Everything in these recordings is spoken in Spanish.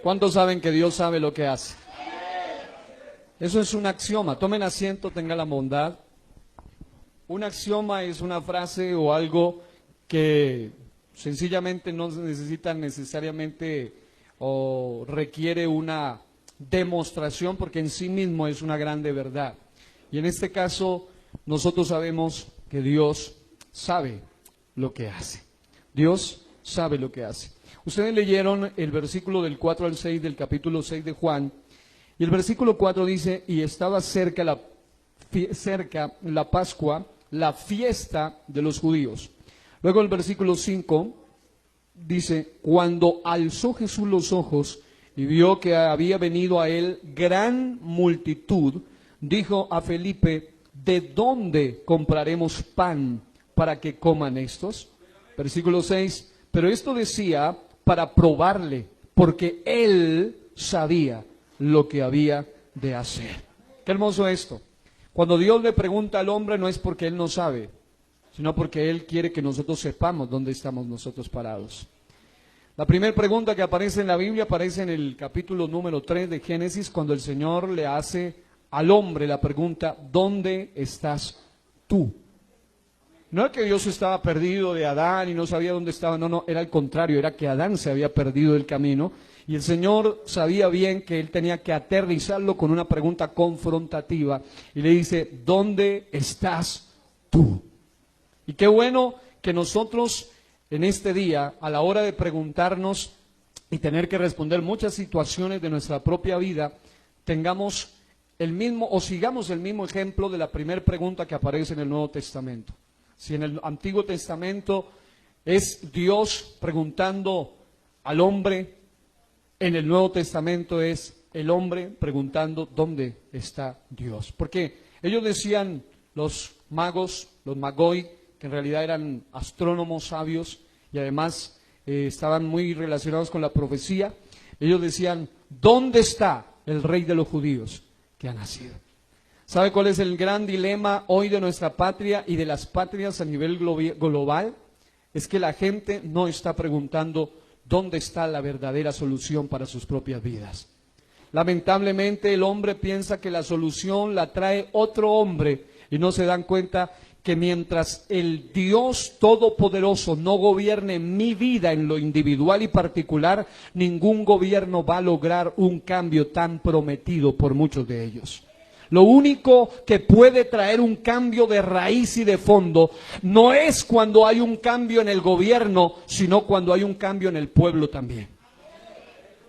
¿Cuántos saben que Dios sabe lo que hace? Eso es un axioma. Tomen asiento, tengan la bondad. Un axioma es una frase o algo que sencillamente no necesita necesariamente o requiere una demostración, porque en sí mismo es una grande verdad. Y en este caso nosotros sabemos que Dios sabe lo que hace. Dios sabe lo que hace. Ustedes leyeron el versículo del 4 al 6 del capítulo 6 de Juan, y el versículo 4 dice: y estaba cerca la Pascua, la fiesta de los judíos. Luego el versículo 5 dice: cuando alzó Jesús los ojos y vio que había venido a él gran multitud, dijo a Felipe: ¿de dónde compraremos pan para que coman estos? Versículo 6, pero esto decía para probarle, porque él sabía lo que había de hacer. Qué hermoso esto. Cuando Dios le pregunta al hombre, no es porque él no sabe, sino porque él quiere que nosotros sepamos dónde estamos nosotros parados. La primera pregunta que aparece en la Biblia aparece en el capítulo número 3 de Génesis, cuando el Señor le hace al hombre la pregunta: ¿dónde estás tú? No es que Dios estaba perdido de Adán y no sabía dónde estaba, no, era al contrario, era que Adán se había perdido del camino y el Señor sabía bien que él tenía que aterrizarlo con una pregunta confrontativa y le dice: ¿dónde estás tú? Y qué bueno que nosotros en este día, a la hora de preguntarnos y tener que responder muchas situaciones de nuestra propia vida, tengamos el mismo o sigamos el mismo ejemplo de la primera pregunta que aparece en el Nuevo Testamento. Si en el Antiguo Testamento es Dios preguntando al hombre, en el Nuevo Testamento es el hombre preguntando dónde está Dios. Porque ellos decían, los magos, los magoi, que en realidad eran astrónomos sabios y además estaban muy relacionados con la profecía, ellos decían: ¿dónde está el rey de los judíos que ha nacido? ¿Sabe cuál es el gran dilema hoy de nuestra patria y de las patrias a nivel global? Es que la gente no está preguntando dónde está la verdadera solución para sus propias vidas. Lamentablemente el hombre piensa que la solución la trae otro hombre y no se dan cuenta que mientras el Dios Todopoderoso no gobierne mi vida en lo individual y particular, ningún gobierno va a lograr un cambio tan prometido por muchos de ellos. Lo único que puede traer un cambio de raíz y de fondo no es cuando hay un cambio en el gobierno, sino cuando hay un cambio en el pueblo también.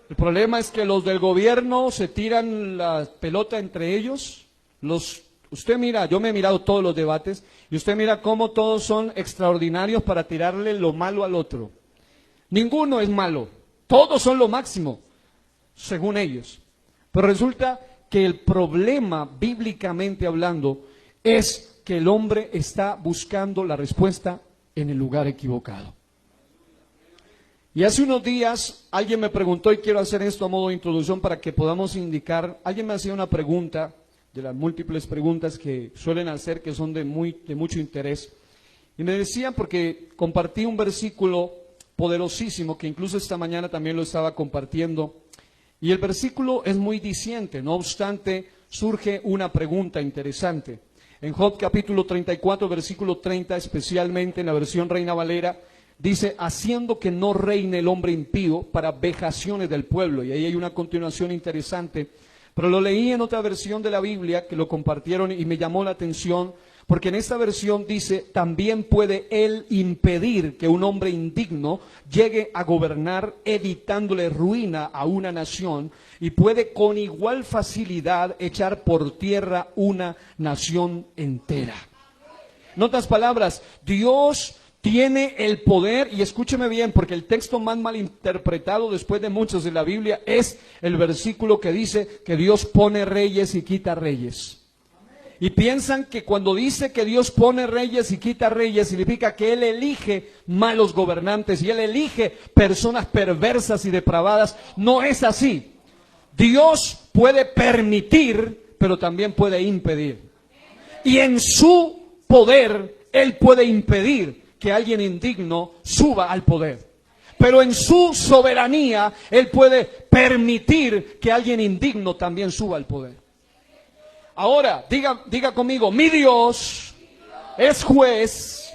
El problema es que los del gobierno se tiran la pelota entre ellos. Usted mira, yo me he mirado todos los debates y usted mira cómo todos son extraordinarios para tirarle lo malo al otro. Ninguno es malo, todos son lo máximo, según ellos. Pero resulta que el problema, bíblicamente hablando, es que el hombre está buscando la respuesta en el lugar equivocado. Y hace unos días alguien me preguntó, y quiero hacer esto a modo de introducción para que podamos indicar, alguien me hacía una pregunta, de las múltiples preguntas que suelen hacer, que son de mucho interés, y me decían, porque compartí un versículo poderosísimo, que incluso esta mañana también lo estaba compartiendo, y el versículo es muy diciente, no obstante, surge una pregunta interesante. En Job capítulo 34, versículo 30, especialmente en la versión Reina Valera, dice: haciendo que no reine el hombre impío para vejaciones del pueblo. Y ahí hay una continuación interesante, pero lo leí en otra versión de la Biblia que lo compartieron y me llamó la atención, porque en esta versión dice: también puede él impedir que un hombre indigno llegue a gobernar, evitándole ruina a una nación, y puede con igual facilidad echar por tierra una nación entera. En otras palabras, Dios tiene el poder, y escúcheme bien, porque el texto más malinterpretado después de muchos de la Biblia es el versículo que dice que Dios pone reyes y quita reyes. Y piensan que cuando dice que Dios pone reyes y quita reyes, significa que Él elige malos gobernantes y Él elige personas perversas y depravadas. No es así. Dios puede permitir, pero también puede impedir. Y en su poder, Él puede impedir que alguien indigno suba al poder. Pero en su soberanía, Él puede permitir que alguien indigno también suba al poder. Ahora, diga conmigo, mi Dios es juez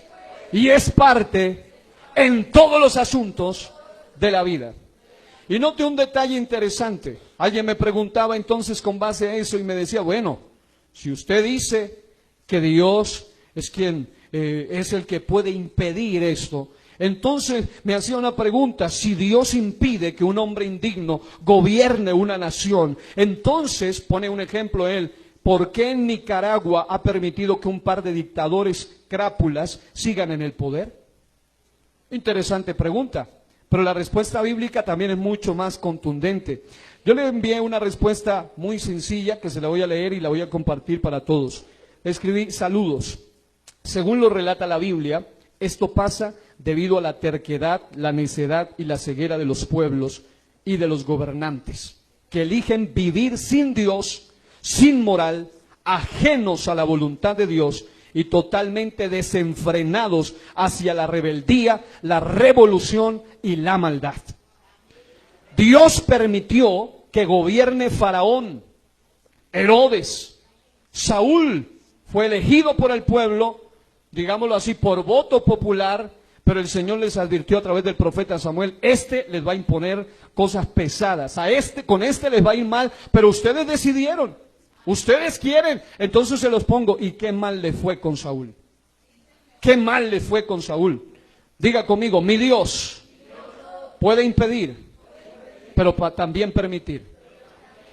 y es parte en todos los asuntos de la vida. Y note un detalle interesante. Alguien me preguntaba entonces con base a eso y me decía, bueno, si usted dice que Dios es quien es el que puede impedir esto, entonces me hacía una pregunta: si Dios impide que un hombre indigno gobierne una nación, entonces, pone un ejemplo él, ¿por qué en Nicaragua ha permitido que un par de dictadores crápulas sigan en el poder? Interesante pregunta, pero la respuesta bíblica también es mucho más contundente. Yo le envié una respuesta muy sencilla que se la voy a leer y la voy a compartir para todos. Escribí: saludos. Según lo relata la Biblia, esto pasa debido a la terquedad, la necedad y la ceguera de los pueblos y de los gobernantes, que eligen vivir sin Dios, sin moral, ajenos a la voluntad de Dios y totalmente desenfrenados hacia la rebeldía, la revolución y la maldad. Dios permitió que gobierne Faraón, Herodes, Saúl fue elegido por el pueblo, digámoslo así, por voto popular, pero el Señor les advirtió a través del profeta Samuel: este les va a imponer cosas pesadas, con este les va a ir mal, pero ustedes decidieron, ustedes quieren, entonces se los pongo. ¿Y qué mal le fue con Saúl? ¿Qué mal le fue con Saúl? Diga conmigo, mi Dios puede impedir, pero también permitir.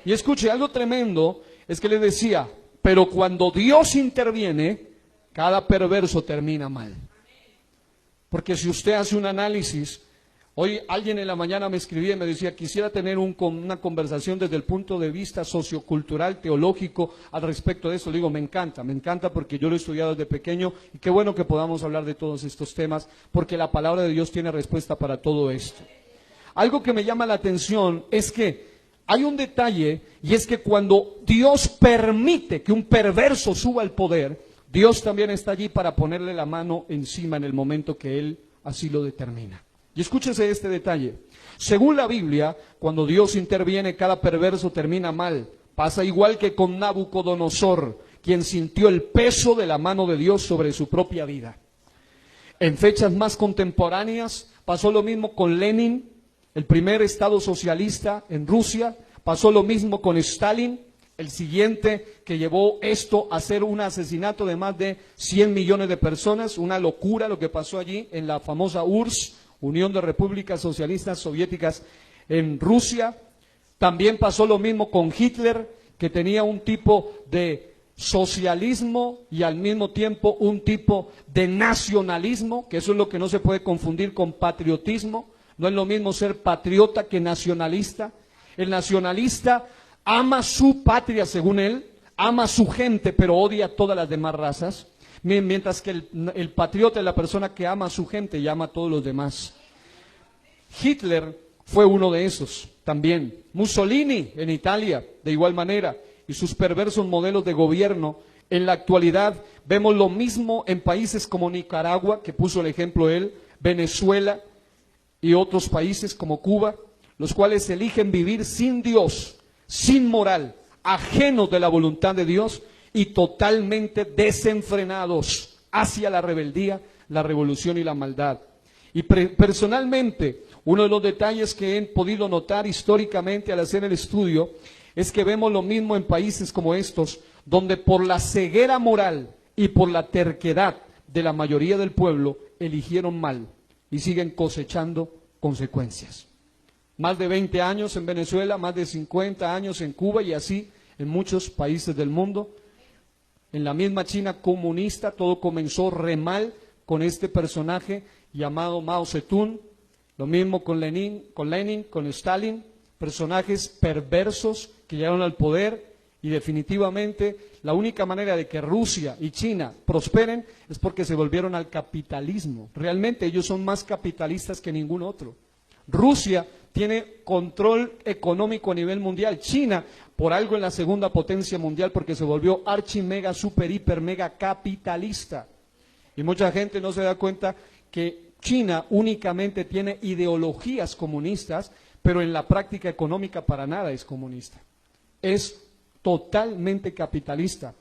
Y escuche, algo tremendo es que le decía, pero cuando Dios interviene, cada perverso termina mal. Porque si usted hace un análisis, hoy alguien en la mañana me escribía y me decía: quisiera tener una conversación desde el punto de vista sociocultural, teológico, al respecto de eso. Le digo, me encanta porque yo lo he estudiado desde pequeño y qué bueno que podamos hablar de todos estos temas, porque la palabra de Dios tiene respuesta para todo esto. Algo que me llama la atención es que hay un detalle, y es que cuando Dios permite que un perverso suba al poder, Dios también está allí para ponerle la mano encima en el momento que Él así lo determina. Y escúchese este detalle. Según la Biblia, cuando Dios interviene, cada perverso termina mal. Pasa igual que con Nabucodonosor, quien sintió el peso de la mano de Dios sobre su propia vida. En fechas más contemporáneas, pasó lo mismo con Lenin, el primer estado socialista en Rusia. Pasó lo mismo con Stalin, el siguiente que llevó esto a ser un asesinato de más de 100 millones de personas. Una locura lo que pasó allí en la famosa URSS, Unión de Repúblicas Socialistas Soviéticas en Rusia. También pasó lo mismo con Hitler, que tenía un tipo de socialismo y al mismo tiempo un tipo de nacionalismo, que eso es lo que no se puede confundir con patriotismo. No es lo mismo ser patriota que nacionalista. El nacionalista ama su patria, según él, ama a su gente, pero odia a todas las demás razas, mientras que el patriota es la persona que ama a su gente y ama a todos los demás. Hitler fue uno de esos también. Mussolini en Italia, de igual manera, y sus perversos modelos de gobierno. En la actualidad vemos lo mismo en países como Nicaragua, que puso el ejemplo él, Venezuela y otros países como Cuba, los cuales eligen vivir sin Dios, sin moral, ajenos de la voluntad de Dios y totalmente desenfrenados hacia la rebeldía, la revolución y la maldad. Y personalmente, uno de los detalles que he podido notar históricamente al hacer el estudio es que vemos lo mismo en países como estos, donde por la ceguera moral y por la terquedad de la mayoría del pueblo eligieron mal y siguen cosechando consecuencias. Más de 20 años en Venezuela, más de 50 años en Cuba y así en muchos países del mundo. En la misma China comunista todo comenzó re mal con este personaje llamado Mao Zedong. Lo mismo con Lenin, con Stalin, personajes perversos que llegaron al poder. Y definitivamente la única manera de que Rusia y China prosperen es porque se volvieron al capitalismo. Realmente ellos son más capitalistas que ningún otro. Rusia tiene control económico a nivel mundial. China, por algo es la segunda potencia mundial, porque se volvió archi mega super hiper mega capitalista. Y mucha gente no se da cuenta que China únicamente tiene ideologías comunistas, pero en la práctica económica para nada es comunista. Es totalmente capitalista,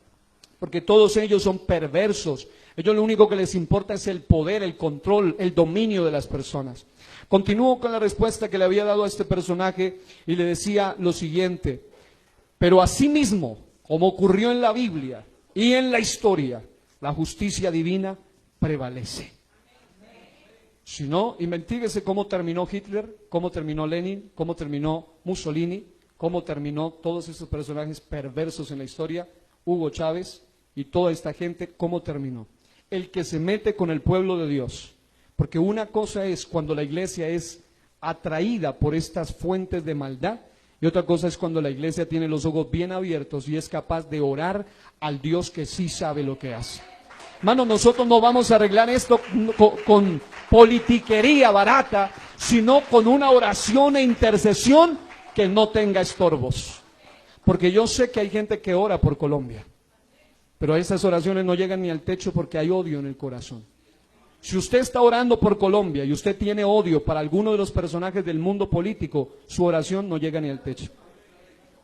porque todos ellos son perversos. Ellos lo único que les importa es el poder, el control, el dominio de las personas. Continúo con la respuesta que le había dado a este personaje y le decía lo siguiente: pero asimismo, como ocurrió en la Biblia y en la historia, la justicia divina prevalece. Si no, investiguese cómo terminó Hitler, cómo terminó Lenin, cómo terminó Mussolini, cómo terminó todos estos personajes perversos en la historia, Hugo Chávez y toda esta gente, cómo terminó. El que se mete con el pueblo de Dios, porque una cosa es cuando la iglesia es atraída por estas fuentes de maldad, y otra cosa es cuando la iglesia tiene los ojos bien abiertos y es capaz de orar al Dios que sí sabe lo que hace. Hermano, nosotros no vamos a arreglar esto con politiquería barata, sino con una oración e intercesión que no tenga estorbos. Porque yo sé que hay gente que ora por Colombia, pero esas oraciones no llegan ni al techo porque hay odio en el corazón. Si usted está orando por Colombia y usted tiene odio para alguno de los personajes del mundo político, su oración no llega ni al techo.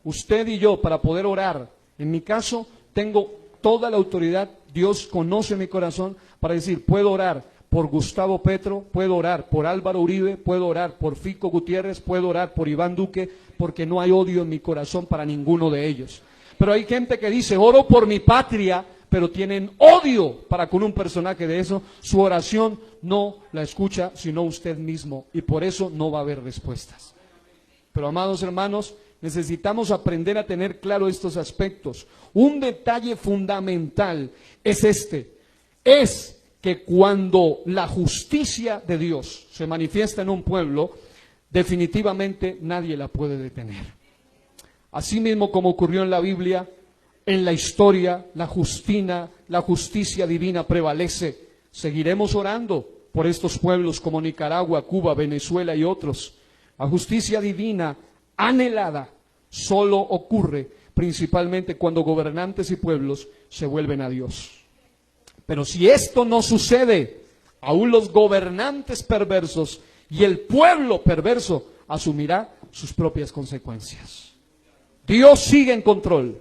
Usted y yo, para poder orar, en mi caso, tengo toda la autoridad. Dios conoce mi corazón para decir, puedo orar por Gustavo Petro, puedo orar por Álvaro Uribe, puedo orar por Fico Gutiérrez, puedo orar por Iván Duque, porque no hay odio en mi corazón para ninguno de ellos. Pero hay gente que dice, oro por mi patria, pero tienen odio para con un personaje de eso. Su oración no la escucha sino usted mismo, y por eso no va a haber respuestas. Pero amados hermanos, necesitamos aprender a tener claro estos aspectos. Un detalle fundamental es es que cuando la justicia de Dios se manifiesta en un pueblo, definitivamente nadie la puede detener. Así mismo como ocurrió en la Biblia, en la historia, la justicia divina prevalece. Seguiremos orando por estos pueblos como Nicaragua, Cuba, Venezuela y otros. La justicia divina anhelada solo ocurre principalmente cuando gobernantes y pueblos se vuelven a Dios. Pero si esto no sucede, aún los gobernantes perversos y el pueblo perverso asumirá sus propias consecuencias. Dios sigue en control.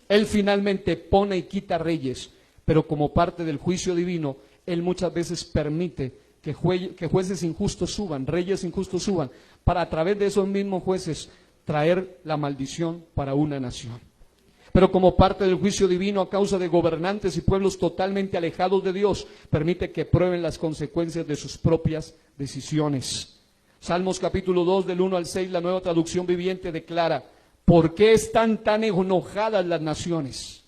Él finalmente pone y quita reyes, pero como parte del juicio divino, Él muchas veces permite que jueces injustos suban, reyes injustos suban, para a través de esos mismos jueces traer la maldición para una nación. Pero como parte del juicio divino, a causa de gobernantes y pueblos totalmente alejados de Dios, permite que prueben las consecuencias de sus propias decisiones. Salmos capítulo 2, del 1 al 6, la Nueva Traducción Viviente declara: ¿por qué están tan enojadas las naciones?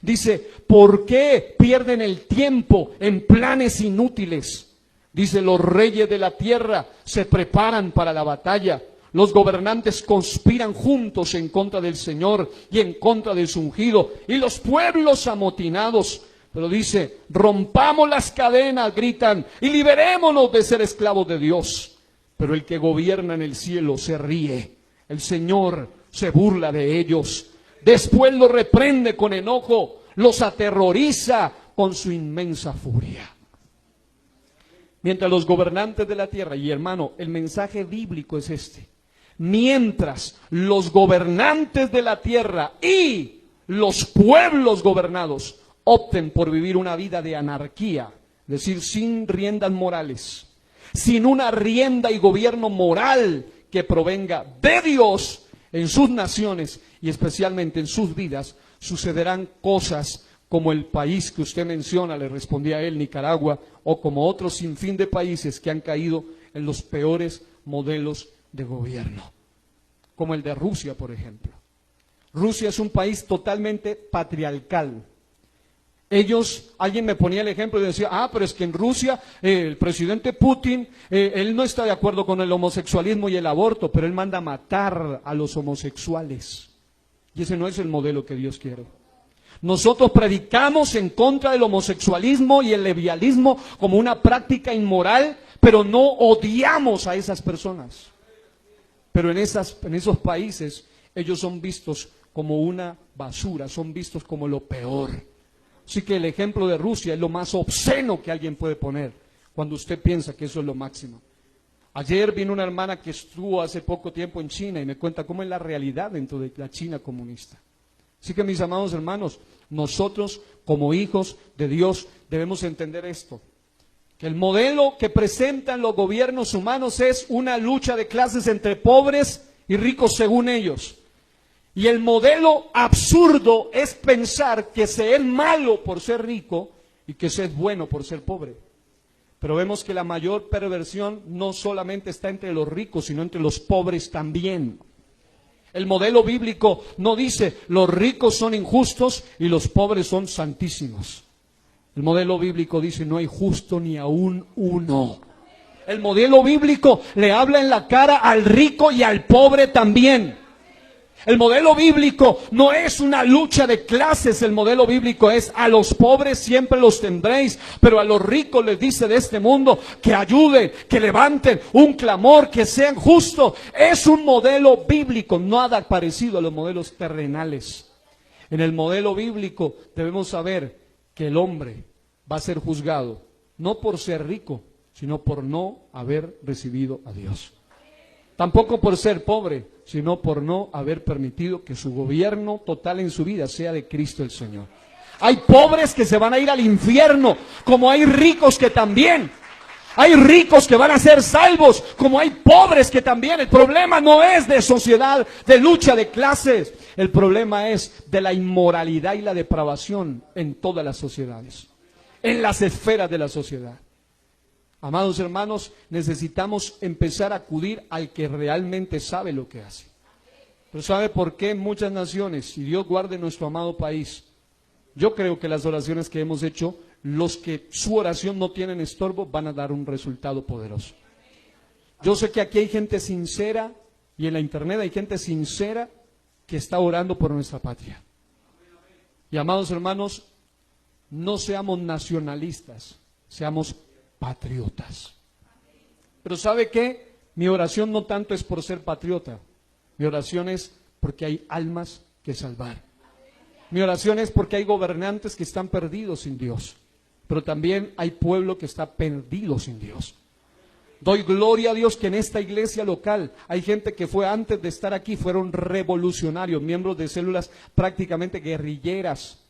Dice, ¿por qué pierden el tiempo en planes inútiles? Dice, los reyes de la tierra se preparan para la batalla. Los gobernantes conspiran juntos en contra del Señor y en contra de su ungido. Y los pueblos amotinados, pero dice, rompamos las cadenas, gritan, y liberémonos de ser esclavos de Dios. Pero el que gobierna en el cielo se ríe. El Señor se burla de ellos. Después los reprende con enojo, los aterroriza con su inmensa furia. Mientras los gobernantes de la tierra, y hermano, el mensaje bíblico es mientras los gobernantes de la tierra y los pueblos gobernados opten por vivir una vida de anarquía, es decir, sin riendas morales, sin una rienda y gobierno moral que provenga de Dios en sus naciones y especialmente en sus vidas, sucederán cosas como el país que usted menciona, le respondía a él, Nicaragua, o como otros sinfín de países que han caído en los peores modelos de gobierno, como el de Rusia, por ejemplo. Rusia es un país totalmente patriarcal. Alguien me ponía el ejemplo y decía, pero es que en Rusia el presidente Putin, él no está de acuerdo con el homosexualismo y el aborto, pero él manda matar a los homosexuales. Y ese no es el modelo que Dios quiere. Nosotros predicamos en contra del homosexualismo y el lesbianismo como una práctica inmoral, pero no odiamos a esas personas. Pero en esos países ellos son vistos como una basura, son vistos como lo peor. Así que el ejemplo de Rusia es lo más obsceno que alguien puede poner cuando usted piensa que eso es lo máximo. Ayer vino una hermana que estuvo hace poco tiempo en China y me cuenta cómo es la realidad dentro de la China comunista. Así que mis amados hermanos, nosotros como hijos de Dios debemos entender esto, que el modelo que presentan los gobiernos humanos es una lucha de clases entre pobres y ricos según ellos. Y el modelo absurdo es pensar que se es malo por ser rico y que se es bueno por ser pobre. Pero vemos que la mayor perversión no solamente está entre los ricos, sino entre los pobres también. El modelo bíblico no dice los ricos son injustos y los pobres son santísimos. El modelo bíblico dice no hay justo ni aún uno. El modelo bíblico le habla en la cara al rico y al pobre también. El modelo bíblico no es una lucha de clases, el modelo bíblico es a los pobres siempre los tendréis, pero a los ricos les dice de este mundo que ayuden, que levanten un clamor, que sean justos. Es un modelo bíblico, nada parecido a los modelos terrenales. En el modelo bíblico debemos saber que el hombre va a ser juzgado, no por ser rico, sino por no haber recibido a Dios. Tampoco por ser pobre, sino por no haber permitido que su gobierno total en su vida sea de Cristo el Señor. Hay pobres que se van a ir al infierno, como hay ricos que también. Hay ricos que van a ser salvos, como hay pobres que también. El problema no es de sociedad, de lucha de clases. El problema es de la inmoralidad y la depravación en todas las sociedades, en las esferas de la sociedad. Amados hermanos, necesitamos empezar a acudir al que realmente sabe lo que hace. Pero ¿sabe por qué en muchas naciones, y Dios guarde nuestro amado país? Yo creo que las oraciones que hemos hecho, los que su oración no tienen estorbo, van a dar un resultado poderoso. Yo sé que aquí hay gente sincera, y en la internet hay gente sincera que está orando por nuestra patria. Y amados hermanos, no seamos nacionalistas, seamos patriotas. Pero ¿sabe qué? Mi oración no tanto es por ser patriota. Mi oración es porque hay almas que salvar. Mi oración es porque hay gobernantes que están perdidos sin Dios. Pero también hay pueblo que está perdido sin Dios. Doy gloria a Dios que en esta iglesia local hay gente que fue antes de estar aquí, fueron revolucionarios, miembros de células prácticamente guerrilleras,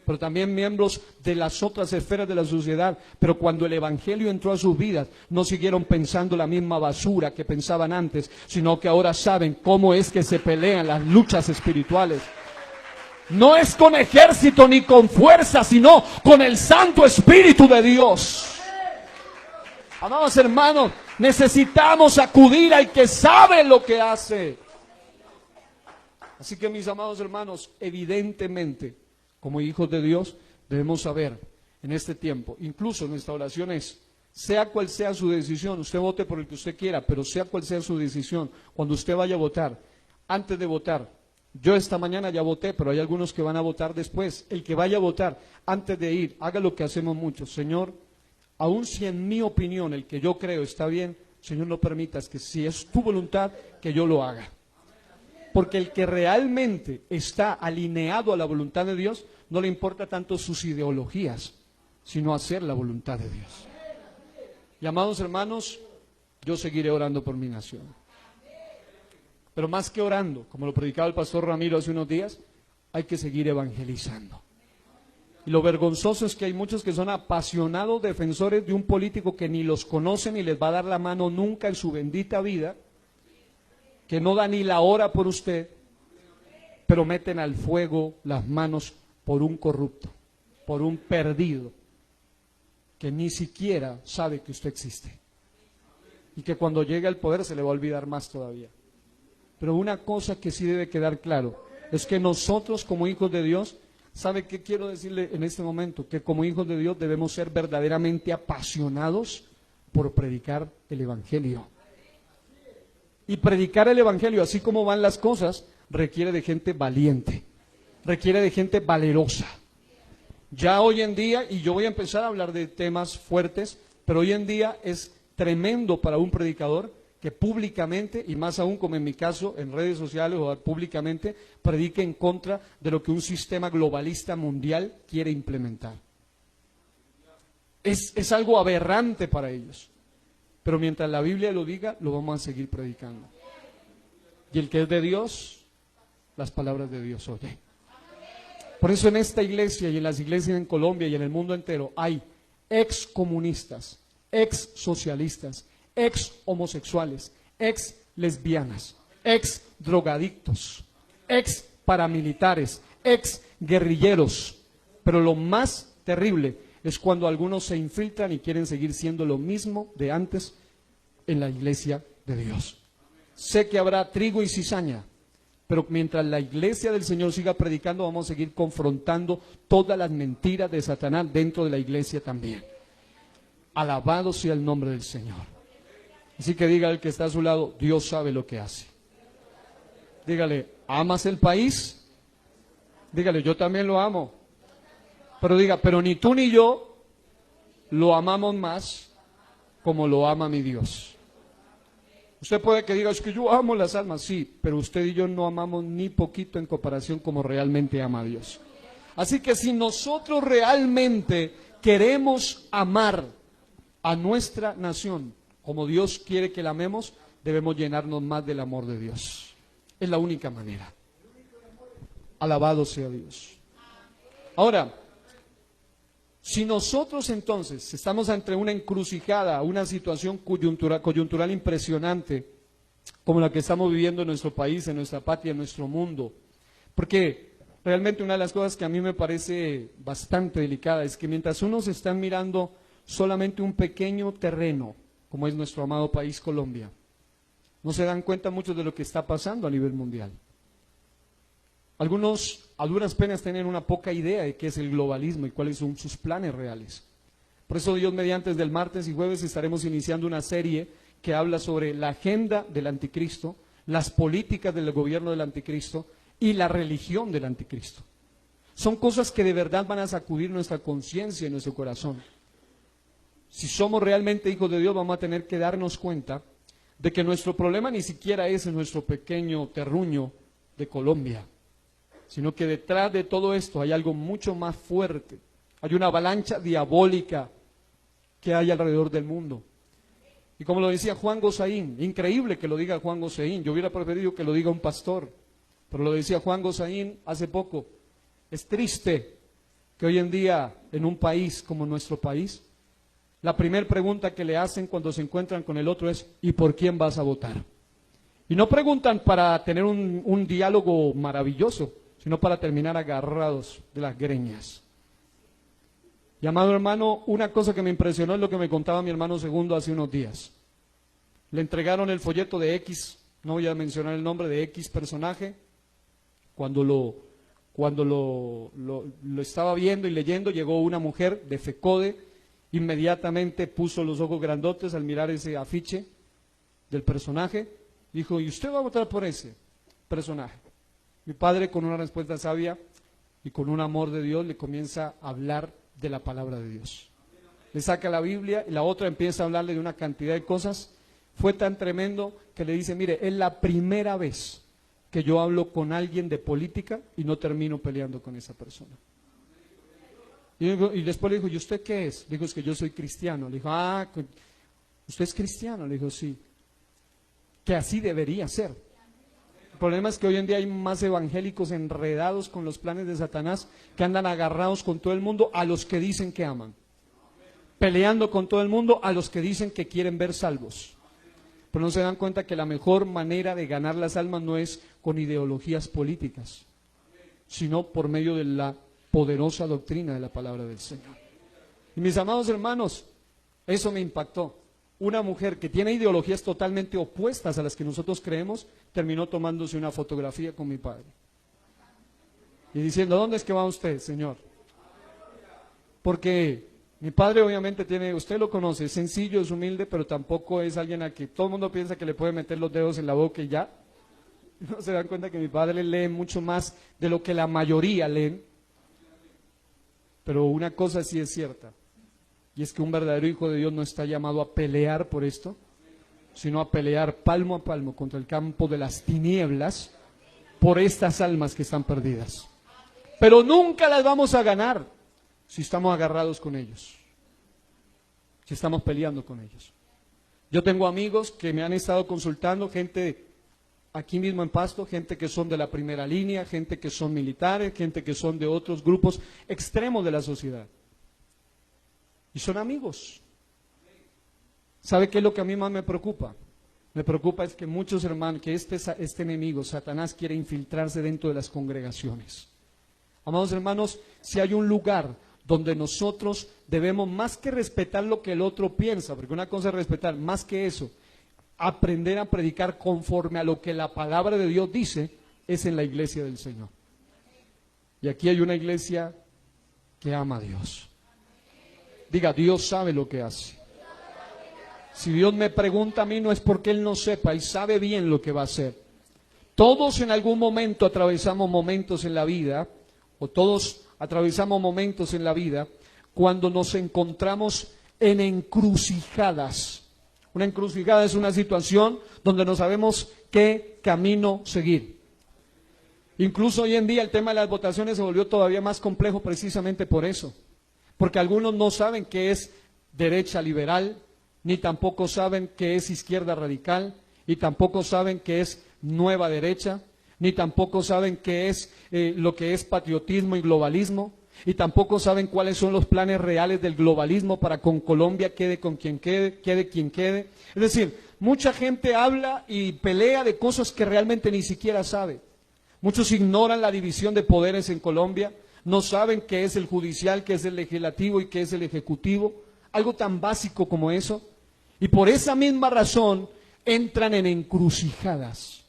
pero también miembros de las otras esferas de la sociedad. Pero cuando el evangelio entró a sus vidas, no siguieron pensando la misma basura que pensaban antes, sino que ahora saben cómo es que se pelean las luchas espirituales. No es con ejército ni con fuerza, sino con el Santo Espíritu de Dios. Amados hermanos, necesitamos acudir al que sabe lo que hace. Así que mis amados hermanos, evidentemente, como hijos de Dios, debemos saber en este tiempo, incluso nuestra oración es, sea cual sea su decisión, usted vote por el que usted quiera, pero sea cual sea su decisión, cuando usted vaya a votar, antes de votar, yo esta mañana ya voté, pero hay algunos que van a votar después, el que vaya a votar, antes de ir, haga lo que hacemos muchos, Señor, aun si en mi opinión, el que yo creo está bien, Señor, no permitas que si es tu voluntad, que yo lo haga. Porque el que realmente está alineado a la voluntad de Dios, no le importa tanto sus ideologías, sino hacer la voluntad de Dios. Y amados hermanos, yo seguiré orando por mi nación. Pero más que orando, como lo predicaba el pastor Ramiro hace unos días, hay que seguir evangelizando. Y lo vergonzoso es que hay muchos que son apasionados defensores de un político que ni los conoce ni les va a dar la mano nunca en su bendita vida, que no da ni la hora por usted, pero meten al fuego las manos por un corrupto, por un perdido, que ni siquiera sabe que usted existe. Y que cuando llegue al poder se le va a olvidar más todavía. Pero una cosa que sí debe quedar claro, es que nosotros como hijos de Dios, ¿sabe qué quiero decirle en este momento? Que como hijos de Dios debemos ser verdaderamente apasionados por predicar el Evangelio. Y predicar el Evangelio, así como van las cosas, requiere de gente valiente, requiere de gente valerosa. Ya hoy en día, y yo voy a empezar a hablar de temas fuertes, pero hoy en día es tremendo para un predicador que públicamente, y más aún como en mi caso, en redes sociales o públicamente, predique en contra de lo que un sistema globalista mundial quiere implementar. Es algo aberrante para ellos. pero mientras la Biblia lo diga, lo vamos a seguir predicando. Y el que es de Dios, las palabras de Dios oye. Por eso en esta iglesia y en las iglesias en Colombia y en el mundo entero hay ex comunistas, ex socialistas, ex homosexuales, ex lesbianas, ex drogadictos, ex paramilitares, ex guerrilleros. Pero lo más terrible es cuando algunos se infiltran y quieren seguir siendo lo mismo de antes en la iglesia de Dios. Sé que habrá trigo y cizaña, pero mientras la iglesia del Señor siga predicando, vamos a seguir confrontando todas las mentiras de Satanás dentro de la iglesia también. Alabado sea el nombre del Señor. Así que diga al que está a su lado, Dios sabe lo que hace. Dígale, ¿amas el país? Dígale, yo también lo amo. Pero diga, pero ni tú ni yo lo amamos más como lo ama mi Dios. Usted puede que diga, es que yo amo las almas, sí, pero usted y yo no amamos ni poquito en comparación como realmente ama a Dios. Así que si nosotros realmente queremos amar a nuestra nación como Dios quiere que la amemos, debemos llenarnos más del amor de Dios. Es la única manera. Alabado sea Dios. Ahora, si nosotros entonces estamos ante una encrucijada, una situación coyuntural impresionante, como la que estamos viviendo en nuestro país, en nuestra patria, en nuestro mundo, porque realmente una de las cosas que a mí me parece bastante delicada es que mientras unos están mirando solamente un pequeño terreno, como es nuestro amado país Colombia, no se dan cuenta mucho de lo que está pasando a nivel mundial. Algunos a duras penas tienen una poca idea de qué es el globalismo y cuáles son sus planes reales. Por eso Dios mediante desde el martes y jueves estaremos iniciando una serie que habla sobre la agenda del anticristo, las políticas del gobierno del anticristo y la religión del anticristo. Son cosas que de verdad van a sacudir nuestra conciencia y nuestro corazón. Si somos realmente hijos de Dios, vamos a tener que darnos cuenta de que nuestro problema ni siquiera es en nuestro pequeño terruño de Colombia, sino que detrás de todo esto hay algo mucho más fuerte. Hay una avalancha diabólica que hay alrededor del mundo. Y como lo decía Juan Gosaín, increíble que lo diga Juan Gosaín, yo hubiera preferido que lo diga un pastor, pero lo decía Juan Gosaín hace poco. Es triste que hoy en día en un país como nuestro país, la primera pregunta que le hacen cuando se encuentran con el otro es ¿y por quién vas a votar? Y no preguntan para tener un diálogo maravilloso, sino para terminar agarrados de las greñas. Y amado hermano, una cosa que me impresionó es lo que me contaba mi hermano Segundo hace unos días. Le entregaron el folleto de X, no voy a mencionar el nombre, de X personaje. Cuando lo estaba viendo y leyendo, llegó una mujer de FECODE, inmediatamente puso los ojos grandotes al mirar ese afiche del personaje, dijo, ¿y usted va a votar por ese personaje? Mi padre, con una respuesta sabia y con un amor de Dios, le comienza a hablar de la palabra de Dios. Le saca la Biblia y la otra empieza a hablarle de una cantidad de cosas. Fue tan tremendo que le dice, mire, es la primera vez que yo hablo con alguien de política y no termino peleando con esa persona. Y después le dijo, ¿y usted qué es? Le dijo, es que yo soy cristiano. Le dijo, ¿usted es cristiano? Le dijo, sí. Que así debería ser. El problema es que hoy en día hay más evangélicos enredados con los planes de Satanás que andan agarrados con todo el mundo a los que dicen que aman, peleando con todo el mundo a los que dicen que quieren ver salvos. Pero no se dan cuenta que la mejor manera de ganar las almas no es con ideologías políticas, sino por medio de la poderosa doctrina de la palabra del Señor. Y mis amados hermanos, eso me impactó. Una mujer que tiene ideologías totalmente opuestas a las que nosotros creemos, terminó tomándose una fotografía con mi padre. Y diciendo, ¿dónde es que va usted, señor? Porque mi padre obviamente tiene, usted lo conoce, es sencillo, es humilde, pero tampoco es alguien a que todo el mundo piensa que le puede meter los dedos en la boca y ya. No se dan cuenta que mi padre lee mucho más de lo que la mayoría leen. Pero una cosa sí es cierta. Y es que un verdadero hijo de Dios no está llamado a pelear por esto, sino a pelear palmo a palmo contra el campo de las tinieblas por estas almas que están perdidas. Pero nunca las vamos a ganar si estamos agarrados con ellos, si estamos peleando con ellos. Yo tengo amigos que me han estado consultando, gente aquí mismo en Pasto, gente que son de la primera línea, gente que son militares, gente que son de otros grupos extremos de la sociedad. Y son amigos. ¿Sabe qué es lo que a mí más me preocupa? Me preocupa es que muchos hermanos, que este enemigo, Satanás, quiere infiltrarse dentro de las congregaciones. Amados hermanos, si hay un lugar donde nosotros debemos, más que respetar lo que el otro piensa, porque una cosa es respetar, más que eso, aprender a predicar conforme a lo que la palabra de Dios dice, es en la iglesia del Señor. Y aquí hay una iglesia que ama a Dios. Diga, Dios sabe lo que hace. Si Dios me pregunta a mí, no es porque Él no sepa, Él sabe bien lo que va a hacer. Todos en algún momento atravesamos momentos en la vida, o todos atravesamos momentos en la vida, cuando nos encontramos en encrucijadas. Una encrucijada es una situación donde no sabemos qué camino seguir. Incluso hoy en día el tema de las votaciones se volvió todavía más complejo precisamente por eso. Porque algunos no saben qué es derecha liberal, ni tampoco saben qué es izquierda radical, y tampoco saben qué es nueva derecha, ni tampoco saben qué es lo que es patriotismo y globalismo, y tampoco saben cuáles son los planes reales del globalismo para con Colombia quede con quien quede, quede quien quede. Es decir, mucha gente habla y pelea de cosas que realmente ni siquiera sabe. Muchos ignoran la división de poderes en Colombia, no saben qué es el judicial, qué es el legislativo y qué es el ejecutivo, algo tan básico como eso. Y por esa misma razón entran en encrucijadas.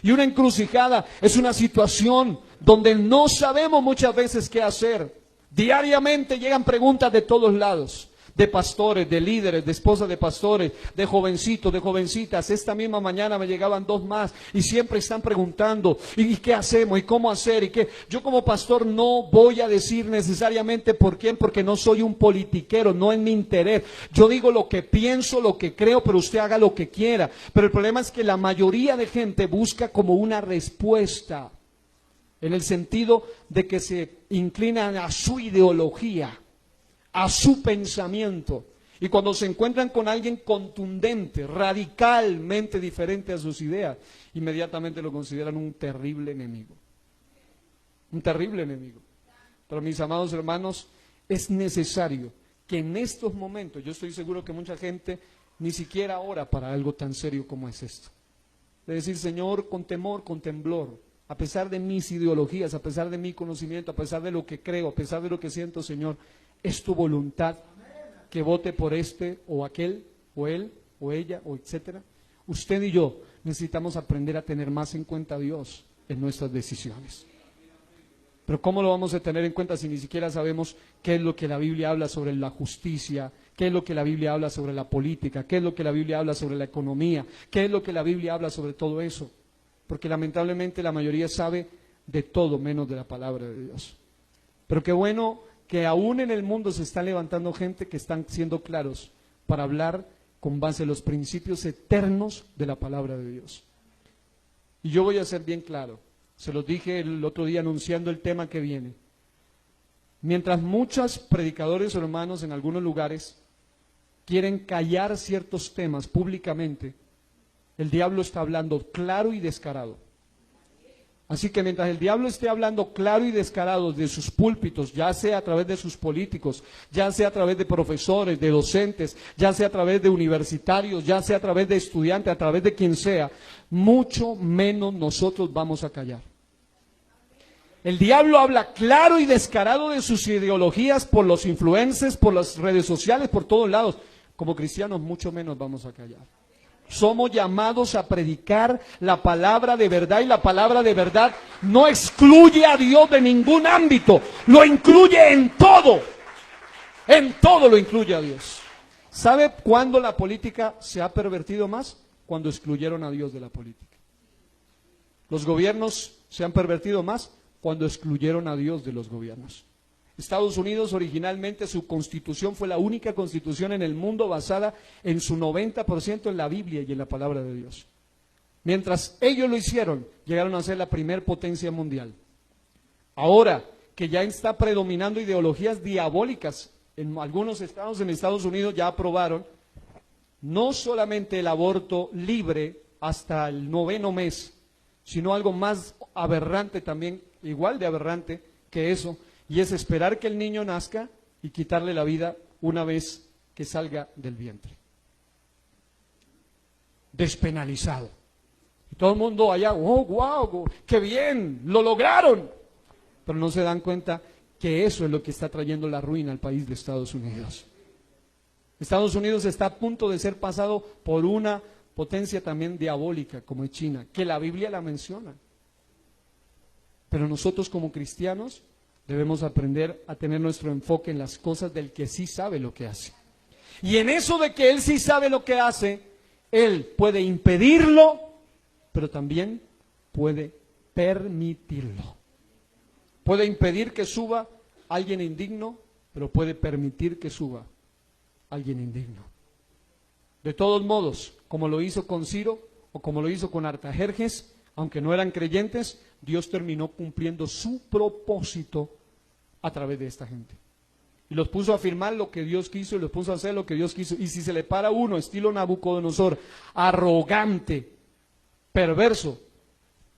Y una encrucijada es una situación donde no sabemos muchas veces qué hacer. Diariamente llegan preguntas de todos lados, de pastores, de líderes, de esposas de pastores, de jovencitos, de jovencitas. Esta misma mañana me llegaban 2 más y siempre están preguntando, ¿y qué hacemos? ¿Y cómo hacer? ¿Y qué? Yo como pastor no voy a decir necesariamente por quién, porque no soy un politiquero, no es mi interés. Yo digo lo que pienso, lo que creo, pero usted haga lo que quiera. Pero el problema es que la mayoría de gente busca como una respuesta, en el sentido de que se inclinan a su ideología, a su pensamiento, y cuando se encuentran con alguien contundente, radicalmente diferente a sus ideas, inmediatamente lo consideran un terrible enemigo. Un terrible enemigo. Pero mis amados hermanos, es necesario que en estos momentos, yo estoy seguro que mucha gente ni siquiera ora para algo tan serio como es esto. De decir, Señor, con temor, con temblor, a pesar de mis ideologías, a pesar de mi conocimiento, a pesar de lo que creo, a pesar de lo que siento, Señor, es tu voluntad que vote por este o aquel, o él, o ella, o etcétera. Usted y yo necesitamos aprender a tener más en cuenta a Dios en nuestras decisiones. Pero ¿cómo lo vamos a tener en cuenta si ni siquiera sabemos qué es lo que la Biblia habla sobre la justicia, qué es lo que la Biblia habla sobre la política, qué es lo que la Biblia habla sobre la economía, qué es lo que la Biblia habla sobre todo eso? Porque lamentablemente la mayoría sabe de todo menos de la palabra de Dios. Pero qué bueno que aún en el mundo se está levantando gente que están siendo claros para hablar con base en los principios eternos de la palabra de Dios. Y yo voy a ser bien claro, se los dije el otro día anunciando el tema que viene. Mientras muchos predicadores o hermanos en algunos lugares quieren callar ciertos temas públicamente, el diablo está hablando claro y descarado. Así que mientras el diablo esté hablando claro y descarado de sus púlpitos, ya sea a través de sus políticos, ya sea a través de profesores, de docentes, ya sea a través de universitarios, ya sea a través de estudiantes, a través de quien sea, mucho menos nosotros vamos a callar. El diablo habla claro y descarado de sus ideologías por los influencers, por las redes sociales, por todos lados. Como cristianos mucho menos vamos a callar. Somos llamados a predicar la palabra de verdad, y la palabra de verdad no excluye a Dios de ningún ámbito, lo incluye en todo lo incluye a Dios. ¿Sabe cuándo la política se ha pervertido más? Cuando excluyeron a Dios de la política. Los gobiernos se han pervertido más cuando excluyeron a Dios de los gobiernos. Estados Unidos originalmente su constitución fue la única constitución en el mundo basada en su 90% en la Biblia y en la palabra de Dios. Mientras ellos lo hicieron, llegaron a ser la primer potencia mundial. Ahora que ya está predominando ideologías diabólicas en algunos estados en Estados Unidos, ya aprobaron no solamente el aborto libre hasta el 9º mes, sino algo más aberrante también, igual de aberrante que eso, y es esperar que el niño nazca y quitarle la vida una vez que salga del vientre. Despenalizado. Y todo el mundo allá, oh, wow, qué bien, lo lograron. Pero no se dan cuenta que eso es lo que está trayendo la ruina al país de Estados Unidos. Estados Unidos está a punto de ser pasado por una potencia también diabólica como es China, que la Biblia la menciona. Pero nosotros como cristianos debemos aprender a tener nuestro enfoque en las cosas del que sí sabe lo que hace. Y en eso de que Él sí sabe lo que hace, Él puede impedirlo, pero también puede permitirlo. Puede impedir que suba alguien indigno, pero puede permitir que suba alguien indigno. De todos modos, como lo hizo con Ciro o como lo hizo con Artajerjes, aunque no eran creyentes, Dios terminó cumpliendo su propósito a través de esta gente. Y los puso a afirmar lo que Dios quiso y los puso a hacer lo que Dios quiso. Y si se le para uno, estilo Nabucodonosor, arrogante, perverso,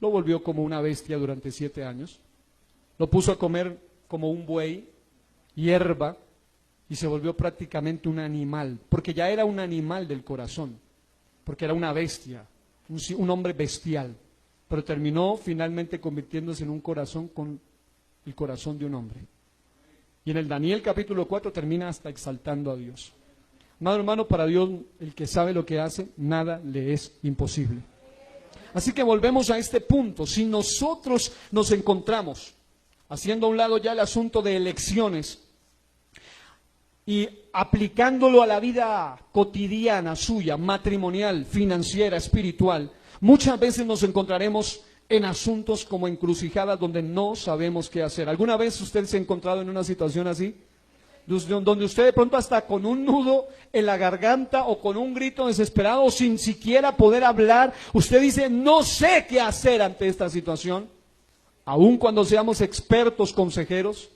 lo volvió como una bestia durante 7 años. Lo puso a comer como un buey, hierba, y se volvió prácticamente un animal, porque ya era un animal del corazón, porque era una bestia, un hombre bestial, pero terminó finalmente convirtiéndose en un corazón con el corazón de un hombre. Y en el Daniel capítulo 4 termina hasta exaltando a Dios. Amado hermano, para Dios, el que sabe lo que hace, nada le es imposible. Así que volvemos a este punto. Si nosotros nos encontramos, haciendo a un lado ya el asunto de elecciones, y aplicándolo a la vida cotidiana suya, matrimonial, financiera, espiritual, muchas veces nos encontraremos en asuntos como encrucijadas donde no sabemos qué hacer. ¿Alguna vez usted se ha encontrado en una situación así? Donde usted de pronto hasta con un nudo en la garganta o con un grito desesperado o sin siquiera poder hablar, usted dice, no sé qué hacer ante esta situación, aun cuando seamos expertos consejeros.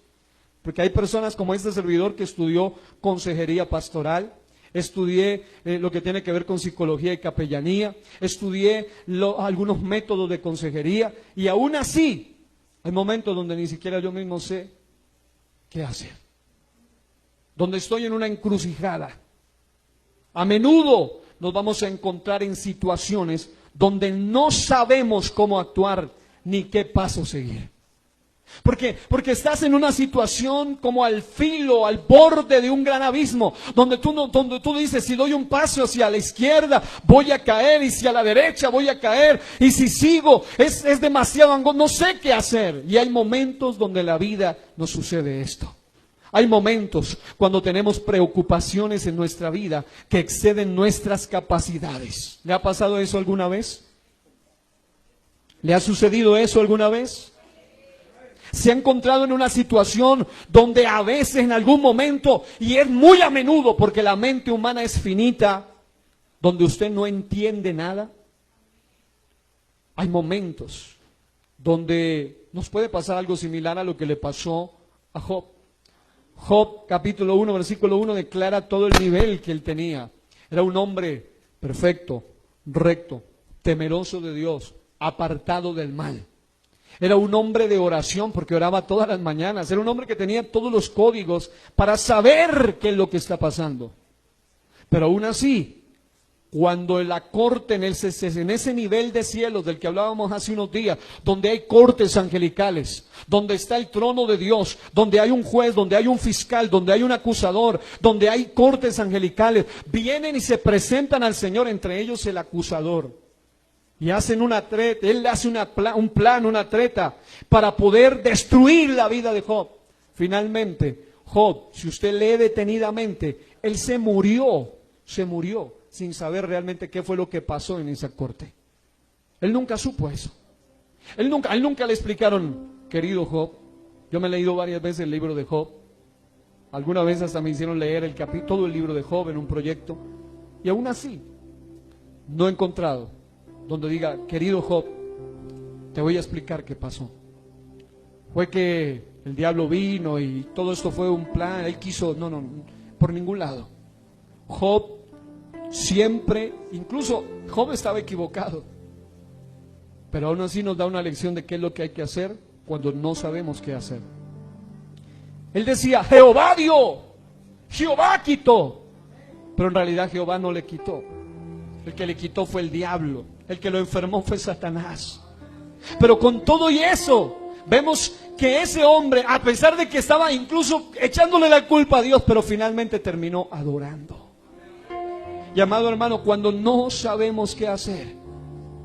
Porque hay personas como este servidor que estudió consejería pastoral, estudié lo que tiene que ver con psicología y capellanía, estudié algunos métodos de consejería, y aún así hay momentos donde ni siquiera yo mismo sé qué hacer, donde estoy en una encrucijada. A menudo nos vamos a encontrar en situaciones donde no sabemos cómo actuar ni qué paso seguir. Porque estás en una situación como al filo, al borde de un gran abismo, donde tú dices, si doy un paso hacia la izquierda voy a caer, y si a la derecha voy a caer, y si sigo es demasiado angosto, no sé qué hacer. Y hay momentos donde en la vida nos sucede esto. Hay momentos cuando tenemos preocupaciones en nuestra vida que exceden nuestras capacidades. ¿Le ha pasado eso alguna vez? ¿Le ha sucedido eso alguna vez? Se ha encontrado en una situación donde a veces, en algún momento, y es muy a menudo porque la mente humana es finita, donde usted no entiende nada. Hay momentos donde nos puede pasar algo similar a lo que le pasó a Job. Job, capítulo 1, versículo 1, declara todo el nivel que él tenía. Era un hombre perfecto, recto, temeroso de Dios, apartado del mal. Era un hombre de oración porque oraba todas las mañanas. Era un hombre que tenía todos los códigos para saber qué es lo que está pasando. Pero aún así, cuando la corte en ese nivel de cielos del que hablábamos hace unos días, donde hay cortes angelicales, donde está el trono de Dios, donde hay un juez, donde hay un fiscal, donde hay un acusador, donde hay cortes angelicales, vienen y se presentan al Señor, entre ellos el acusador. Y hacen una treta, él hace un plan, una treta, para poder destruir la vida de Job. Finalmente, Job, si usted lee detenidamente, él se murió sin saber realmente qué fue lo que pasó en esa corte. Él nunca supo eso. Él nunca le explicaron, querido Job, yo me he leído varias veces el libro de Job. Alguna vez hasta me hicieron leer todo el libro de Job en un proyecto. Y aún así, no he encontrado donde diga, querido Job, te voy a explicar qué pasó. Fue que el diablo vino y todo esto fue un plan, él quiso, no, por ningún lado. Job Siempre, incluso Job estaba equivocado, pero aún así nos da una lección de qué es lo que hay que hacer cuando no sabemos qué hacer. Él decía, Jehová dio, Jehová quitó, pero en realidad Jehová no le quitó. El que le quitó fue el diablo, el que lo enfermó fue Satanás. Pero con todo y eso, vemos que ese hombre, a pesar de que estaba incluso echándole la culpa a Dios, pero finalmente terminó adorando. Y amado hermano, cuando no sabemos qué hacer,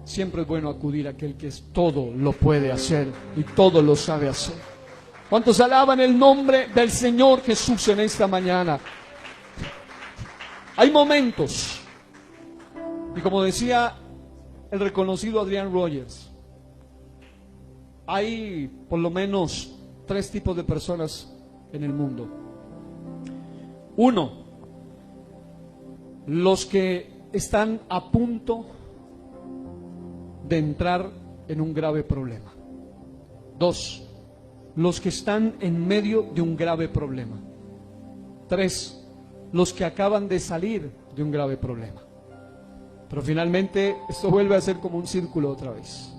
siempre es bueno acudir a aquel que todo lo puede hacer y todo lo sabe hacer. ¿Cuántos alaban el nombre del Señor Jesús en esta mañana? Hay momentos, y como decía el reconocido Adrian Rogers, hay por lo menos 3 tipos de personas en el mundo. Uno, los que están a punto de entrar en un grave problema. 2, los que están en medio de un grave problema. 3, los que acaban de salir de un grave problema. Pero finalmente esto vuelve a ser como un círculo otra vez.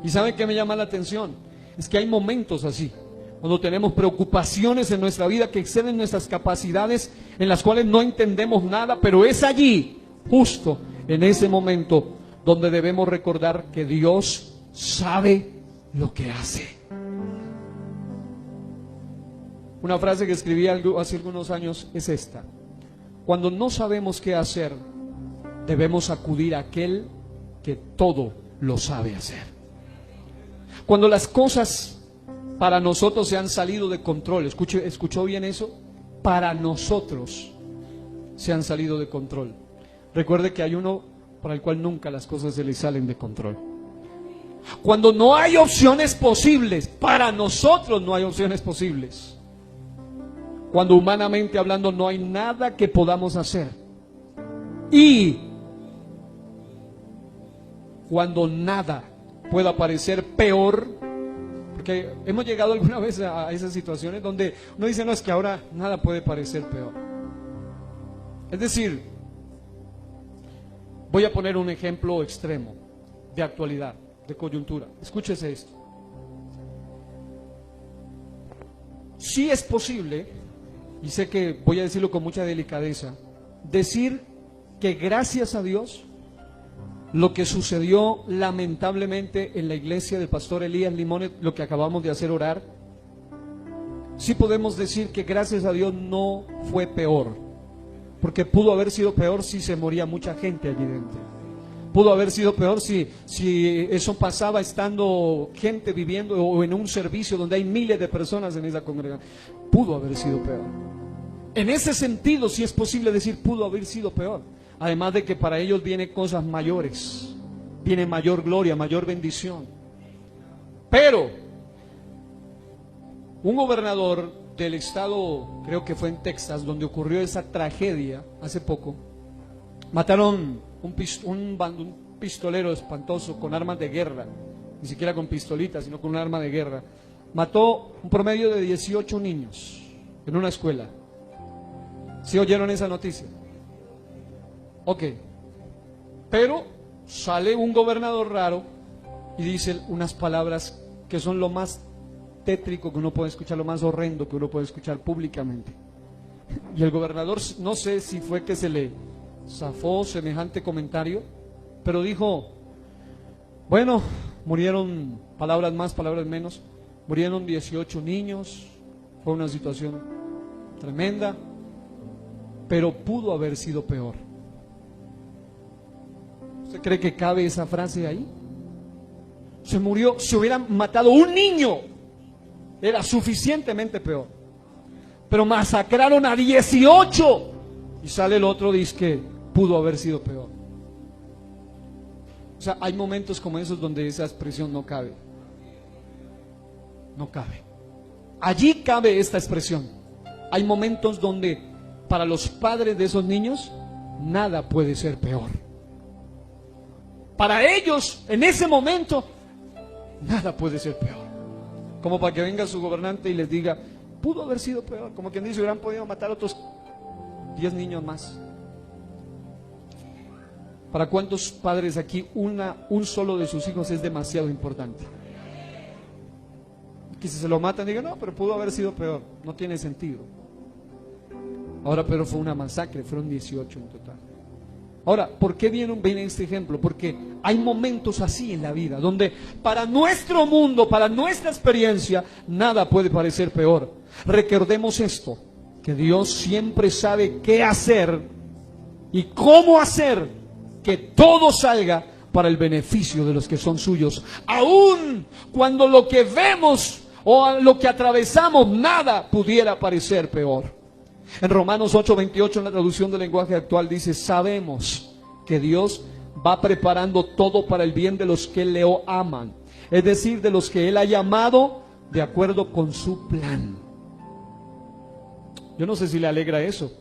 ¿Y saben qué me llama la atención? Es que hay momentos así, cuando tenemos preocupaciones en nuestra vida que exceden nuestras capacidades, en las cuales no entendemos nada, pero es allí, justo en ese momento, donde debemos recordar que Dios sabe lo que hace. Una frase que escribí hace algunos años es esta: cuando no sabemos qué hacer, debemos acudir a aquel que todo lo sabe hacer. Cuando las cosas para nosotros se han salido de control, ¿escuchó bien eso? Para nosotros se han salido de control. Recuerde que hay uno para el cual nunca las cosas se le salen de control. Cuando no hay opciones posibles, para nosotros no hay opciones posibles. Cuando humanamente hablando no hay nada que podamos hacer. Y cuando nada pueda parecer peor, porque hemos llegado alguna vez a esas situaciones donde uno dice, no, es que ahora nada puede parecer peor. Es decir, voy a poner un ejemplo extremo, de actualidad, de coyuntura. Escúchese esto. Sí es posible, y sé que voy a decirlo con mucha delicadeza, decir que gracias a Dios, lo que sucedió lamentablemente en la iglesia del pastor Elías Limones, lo que acabamos de hacer orar, sí podemos decir que gracias a Dios no fue peor, porque pudo haber sido peor si se moría mucha gente allí dentro. Pudo haber sido peor si eso pasaba estando gente viviendo o en un servicio donde hay miles de personas en esa congregación. Pudo haber sido peor. En ese sentido sí es posible decir pudo haber sido peor. Además de que para ellos vienen cosas mayores, viene mayor gloria, mayor bendición. Pero un gobernador del estado, creo que fue en Texas, donde ocurrió esa tragedia hace poco, mataron un pistolero espantoso con armas de guerra, ni siquiera con pistolitas, sino con un arma de guerra. Mató un promedio de 18 niños en una escuela. ¿Sí oyeron esa noticia? Ok, pero sale un gobernador raro y dice unas palabras que son lo más tétrico que uno puede escuchar, lo más horrendo que uno puede escuchar públicamente. Y el gobernador, no sé si fue que se le zafó semejante comentario, pero dijo, bueno, murieron, palabras más, palabras menos, murieron 18 niños, fue una situación tremenda, pero pudo haber sido peor. ¿Usted cree que cabe esa frase ahí? Se hubieran matado un niño, era suficientemente peor. Pero masacraron a 18 y sale el otro, dice que pudo haber sido peor. O sea, hay momentos como esos donde esa expresión no cabe. No cabe. Allí cabe esta expresión. Hay momentos donde para los padres de esos niños nada puede ser peor. Para ellos, en ese momento, nada puede ser peor. Como para que venga su gobernante y les diga, pudo haber sido peor. Como quien dice, hubieran podido matar otros 10 niños más. ¿Para cuántos padres aquí un solo de sus hijos es demasiado importante? Que si se lo matan, digan, no, pero pudo haber sido peor. No tiene sentido. Ahora, pero fue una masacre, fueron 18 en total. Ahora, ¿por qué viene este ejemplo? Porque hay momentos así en la vida, donde para nuestro mundo, para nuestra experiencia, nada puede parecer peor. Recordemos esto, que Dios siempre sabe qué hacer y cómo hacer que todo salga para el beneficio de los que son suyos. Aun cuando lo que vemos o lo que atravesamos, nada pudiera parecer peor. En Romanos 8:28, en la traducción del lenguaje actual, dice: sabemos que Dios va preparando todo para el bien de los que le aman, es decir, de los que Él ha llamado de acuerdo con su plan. Yo no sé si le alegra eso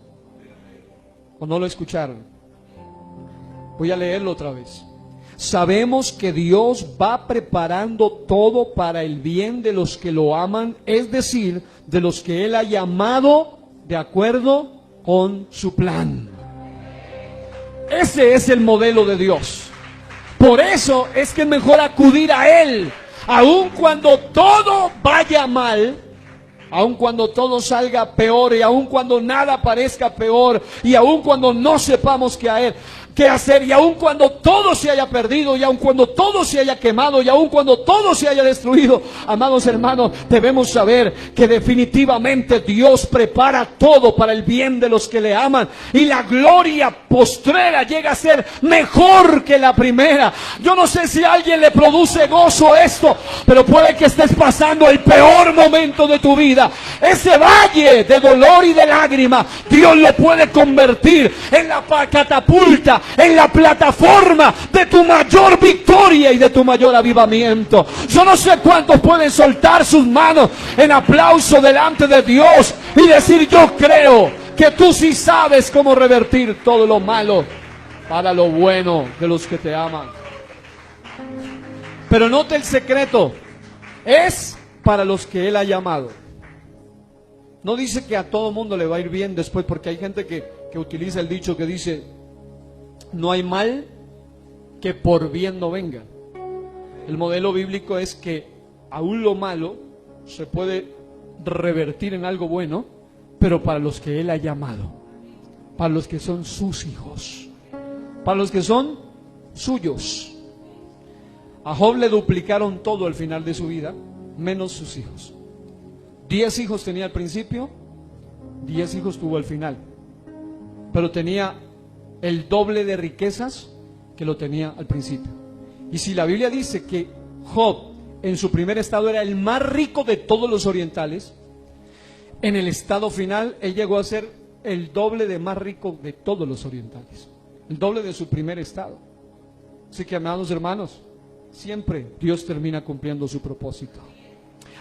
o no lo escucharon. Voy a leerlo otra vez. Sabemos que Dios va preparando todo para el bien de los que lo aman, es decir, de los que Él ha llamado de acuerdo con su plan. Ese es el modelo de Dios. Por eso es que es mejor acudir a Él, aun cuando todo vaya mal, aun cuando todo salga peor, y aun cuando nada parezca peor, y aun cuando no sepamos qué hacer, y aun cuando todo se haya perdido, y aun cuando todo se haya quemado, y aun cuando todo se haya destruido. Amados hermanos, debemos saber que definitivamente Dios prepara todo para el bien de los que le aman, y la gloria postrera llega a ser mejor que la primera. Yo no sé si a alguien le produce gozo esto, pero puede que estés pasando el peor momento de tu vida. Ese valle de dolor y de lágrima, Dios lo puede convertir en la catapulta, en la plataforma de tu mayor victoria y de tu mayor avivamiento. Yo no sé cuántos pueden soltar sus manos en aplauso delante de Dios y decir: yo creo que tú sí sabes cómo revertir todo lo malo para lo bueno de los que te aman. Pero note el secreto: es para los que Él ha llamado. No dice que a todo mundo le va a ir bien después, porque hay gente que utiliza el dicho que dice: no hay mal que por bien no venga. El modelo bíblico es que aún lo malo se puede revertir en algo bueno, pero para los que Él ha llamado, para los que son sus hijos, para los que son suyos. A Job le duplicaron todo al final de su vida, menos sus hijos. 10 hijos tenía al principio, 10 hijos tuvo al final, pero tenía el doble de riquezas que lo tenía al principio. Y si la Biblia dice que Job en su primer estado era el más rico de todos los orientales, en el estado final él llegó a ser el doble de más rico de todos los orientales, el doble de su primer estado. Así que, amados hermanos, siempre Dios termina cumpliendo su propósito.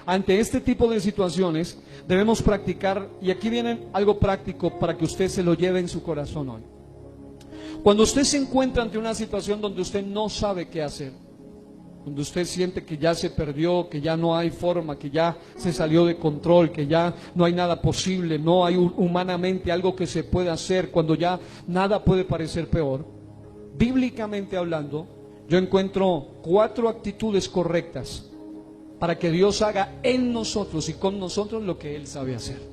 Ante este tipo de situaciones debemos practicar, y aquí viene algo práctico para que usted se lo lleve en su corazón hoy. Cuando usted se encuentra ante una situación donde usted no sabe qué hacer, donde usted siente que ya se perdió, que ya no hay forma, que ya se salió de control, que ya no hay nada posible, no hay humanamente algo que se pueda hacer, cuando ya nada puede parecer peor, bíblicamente hablando, yo encuentro 4 actitudes correctas para que Dios haga en nosotros y con nosotros lo que Él sabe hacer.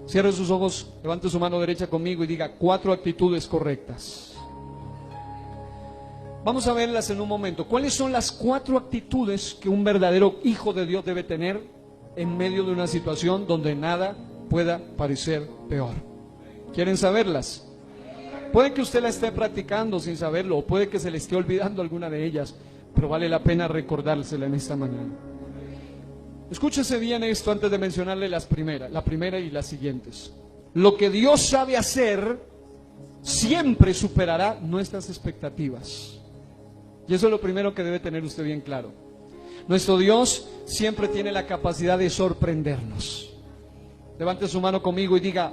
Cierre sus ojos, levante su mano derecha conmigo y diga: 4 actitudes correctas. Vamos a verlas en un momento. ¿Cuáles son las 4 actitudes que un verdadero hijo de Dios debe tener en medio de una situación donde nada pueda parecer peor? ¿Quieren saberlas? Puede que usted la esté practicando sin saberlo, o puede que se le esté olvidando alguna de ellas, pero vale la pena recordársela en esta mañana. Escúchese bien esto antes de mencionarle la primera y las siguientes. Lo que Dios sabe hacer siempre superará nuestras expectativas. Y eso es lo primero que debe tener usted bien claro. Nuestro Dios siempre tiene la capacidad de sorprendernos. Levante su mano conmigo y diga: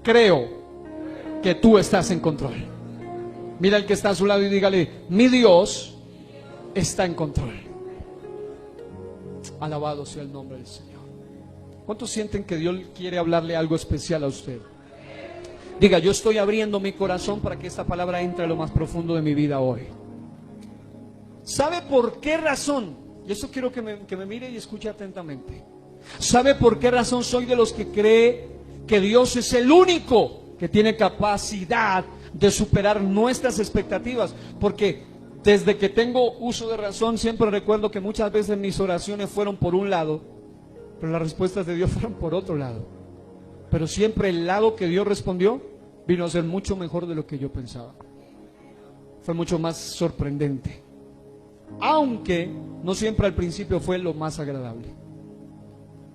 creo que tú estás en control. Mira al que está a su lado y dígale: mi Dios está en control. Alabado sea el nombre del Señor. ¿Cuántos sienten que Dios quiere hablarle algo especial a usted? Diga, yo estoy abriendo mi corazón para que esta palabra entre a lo más profundo de mi vida hoy. ¿Sabe por qué razón? Y eso quiero que me mire y escuche atentamente. ¿Sabe por qué razón soy de los que cree que Dios es el único que tiene capacidad de superar nuestras expectativas? Porque desde que tengo uso de razón siempre recuerdo que muchas veces mis oraciones fueron por un lado, pero las respuestas de Dios fueron por otro lado. Pero siempre el lado que Dios respondió vino a ser mucho mejor de lo que yo pensaba. Fue mucho más sorprendente. Aunque no siempre al principio fue lo más agradable.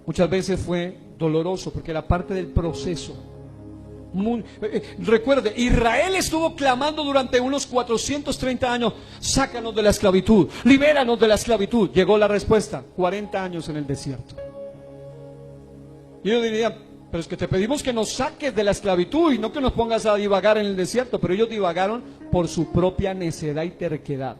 Muchas veces fue doloroso porque era parte del proceso. Recuerde, Israel estuvo clamando durante unos 430 años: sácanos de la esclavitud, libéranos de la esclavitud. Llegó la respuesta: 40 años en el desierto. Y yo diría, pero es que te pedimos que nos saques de la esclavitud y no que nos pongas a divagar en el desierto. Pero ellos divagaron por su propia necedad y terquedad.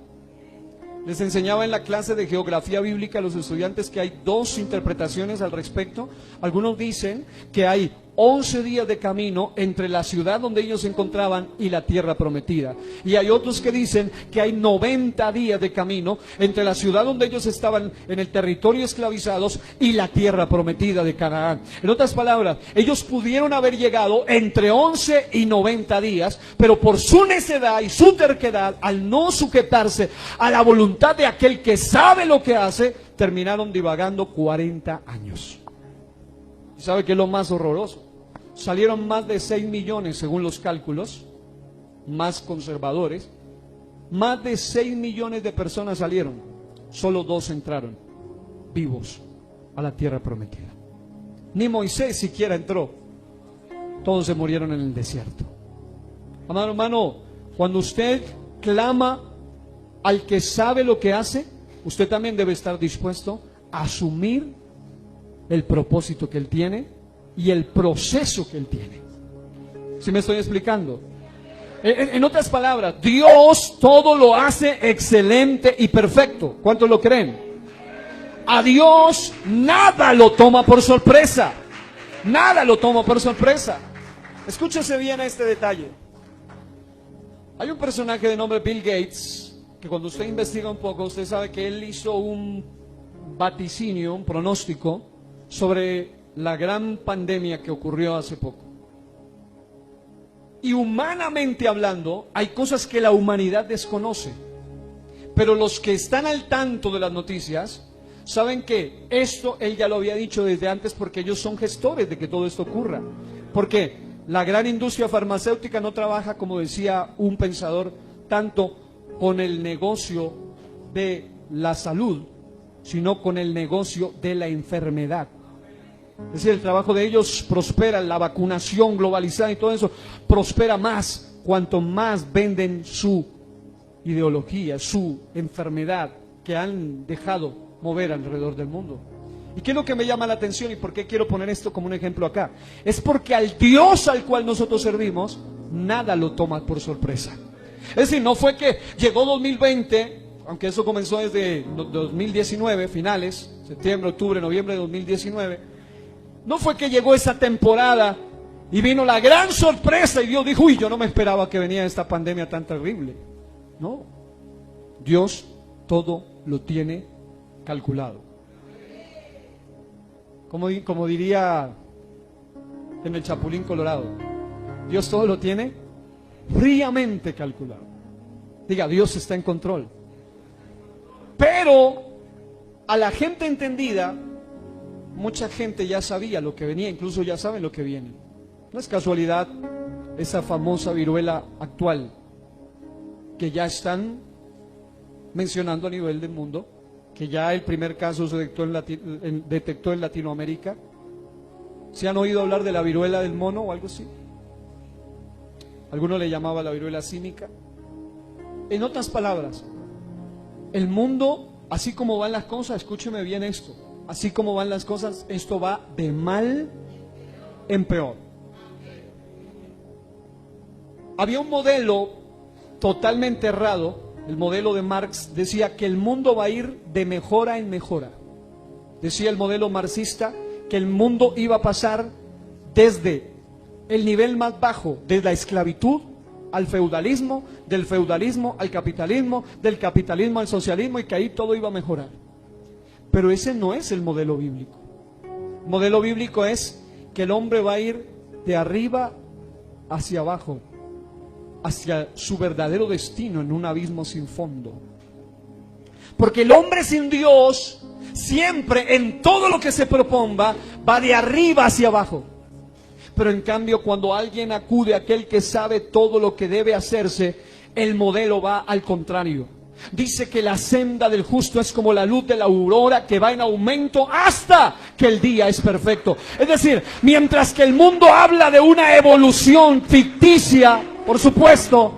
Les enseñaba en la clase de geografía bíblica a los estudiantes que hay dos interpretaciones al respecto. Algunos dicen que hay 11 días de camino entre la ciudad donde ellos se encontraban y la tierra prometida. Y hay otros que dicen que hay 90 días de camino entre la ciudad donde ellos estaban en el territorio esclavizados y la tierra prometida de Canaán. En otras palabras, ellos pudieron haber llegado entre 11 y 90 días, pero por su necedad y su terquedad, al no sujetarse a la voluntad de aquel que sabe lo que hace, terminaron divagando 40 años. ¿Y sabe qué es lo más horroroso? Salieron más de 6 millones, según los cálculos más conservadores. Más de 6 millones de personas salieron. Solo 2 entraron vivos a la tierra prometida. Ni Moisés siquiera entró. Todos se murieron en el desierto. Amado hermano, cuando usted clama al que sabe lo que hace, usted también debe estar dispuesto a asumir el propósito que Él tiene y el proceso que Él tiene. ¿Sí me estoy explicando? En otras palabras, Dios todo lo hace excelente y perfecto. ¿Cuántos lo creen? A Dios nada lo toma por sorpresa. Nada lo toma por sorpresa. Escúchese bien este detalle. Hay un personaje de nombre Bill Gates, que cuando usted investiga un poco, usted sabe que él hizo un vaticinio, un pronóstico sobre la gran pandemia que ocurrió hace poco. Y humanamente hablando, hay cosas que la humanidad desconoce. Pero los que están al tanto de las noticias saben que esto él ya lo había dicho desde antes, porque ellos son gestores de que todo esto ocurra. Porque la gran industria farmacéutica no trabaja, como decía un pensador, tanto con el negocio de la salud, sino con el negocio de la enfermedad. Es decir, el trabajo de ellos prospera, la vacunación globalizada y todo eso prospera más cuanto más venden su ideología, su enfermedad que han dejado mover alrededor del mundo. ¿Y qué es lo que me llama la atención y por qué quiero poner esto como un ejemplo acá? Es porque al Dios al cual nosotros servimos, nada lo toma por sorpresa. Es decir, no fue que llegó 2020, aunque eso comenzó desde 2019, finales, septiembre, octubre, noviembre de 2019. No fue que llegó esa temporada y vino la gran sorpresa y Dios dijo: uy, yo no me esperaba que venía esta pandemia tan terrible. No, Dios todo lo tiene calculado. Como diría en el Chapulín Colorado, Dios todo lo tiene fríamente calculado. Diga, Dios está en control. Pero a la gente entendida, mucha gente ya sabía lo que venía, incluso ya saben lo que viene. No es casualidad esa famosa viruela actual que ya están mencionando a nivel del mundo, que ya el primer caso se detectó en Latinoamérica. ¿Se han oído hablar de la viruela del mono o algo así? Algunos le llamaba la viruela símica. En otras palabras, el mundo, así como van las cosas, escúcheme bien esto, así como van las cosas, esto va de mal en peor. Había un modelo totalmente errado. El modelo de Marx decía que el mundo va a ir de mejora en mejora. Decía el modelo marxista que el mundo iba a pasar desde el nivel más bajo, de la esclavitud al feudalismo, del feudalismo al capitalismo, del capitalismo al socialismo, y que ahí todo iba a mejorar. Pero ese no es el modelo bíblico. El modelo bíblico es que el hombre va a ir de arriba hacia abajo, hacia su verdadero destino, en un abismo sin fondo. Porque el hombre sin Dios, siempre en todo lo que se proponga, va de arriba hacia abajo. Pero en cambio, cuando alguien acude a aquel que sabe todo lo que debe hacerse, el modelo va al contrario. Dice que la senda del justo es como la luz de la aurora, que va en aumento hasta que el día es perfecto. Es decir, mientras que el mundo habla de una evolución ficticia, por supuesto,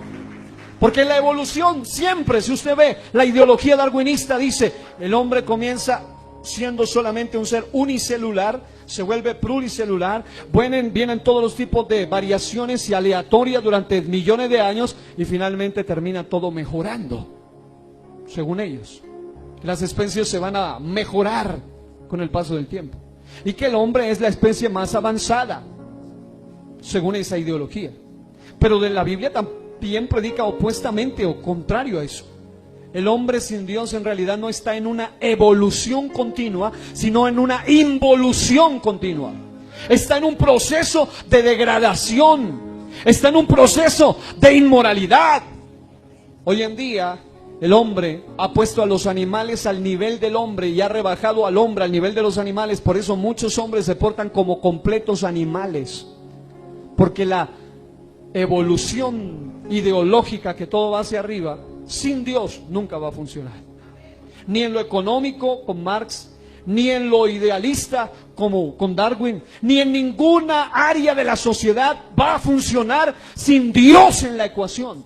porque la evolución siempre, si usted ve la ideología darwinista, dice, el hombre comienza siendo solamente un ser unicelular, se vuelve pluricelular, vienen todos los tipos de variaciones y aleatorias durante millones de años, y finalmente termina todo mejorando, según ellos. Las especies se van a mejorar con el paso del tiempo, y que el hombre es la especie más avanzada, según esa ideología. Pero de la Biblia también predica opuestamente o contrario a eso. El hombre sin Dios en realidad no está en una evolución continua, sino en una involución continua. Está en un proceso de degradación, está en un proceso de inmoralidad. Hoy en día el hombre ha puesto a los animales al nivel del hombre y ha rebajado al hombre al nivel de los animales. Por eso muchos hombres se portan como completos animales, porque la evolución ideológica, que todo va hacia arriba, sin Dios nunca va a funcionar. Ni en lo económico con Marx, ni en lo idealista como con Darwin, ni en ninguna área de la sociedad va a funcionar sin Dios en la ecuación.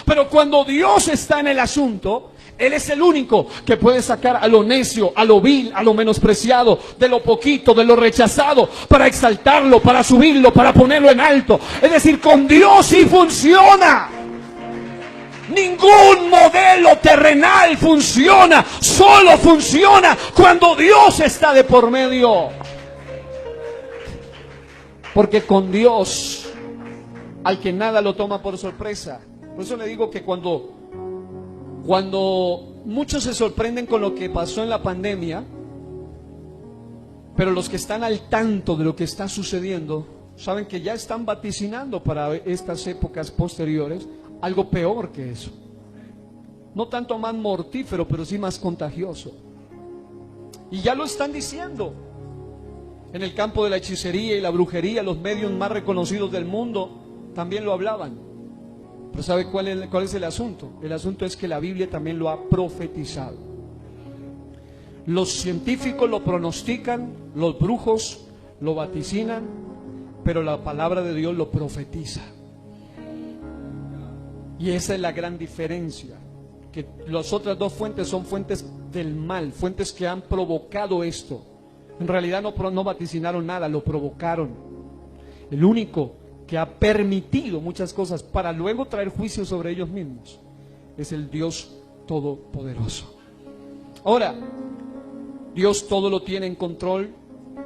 Pero cuando Dios está en el asunto, Él es el único que puede sacar a lo necio, a lo vil, a lo menospreciado, de lo poquito, de lo rechazado, para exaltarlo, para subirlo, para ponerlo en alto. Es decir, con Dios sí funciona. Ningún modelo terrenal funciona, solo funciona cuando Dios está de por medio. Porque con Dios, al que nada lo toma por sorpresa. Por eso le digo que cuando muchos se sorprenden con lo que pasó en la pandemia, pero los que están al tanto de lo que está sucediendo, saben que ya están vaticinando para estas épocas posteriores algo peor que eso. No tanto más mortífero, pero sí más contagioso. Y ya lo están diciendo. En el campo de la hechicería y la brujería, los medios más reconocidos del mundo también lo hablaban. Pero ¿sabe cuál es el asunto? El asunto es que la Biblia también lo ha profetizado. Los científicos lo pronostican, los brujos lo vaticinan, pero la palabra de Dios lo profetiza. Y esa es la gran diferencia, que las otras dos fuentes son fuentes del mal, fuentes que han provocado esto. En realidad no vaticinaron nada, lo provocaron. El único que ha permitido muchas cosas para luego traer juicio sobre ellos mismos es el Dios Todopoderoso. Ahora, Dios todo lo tiene en control,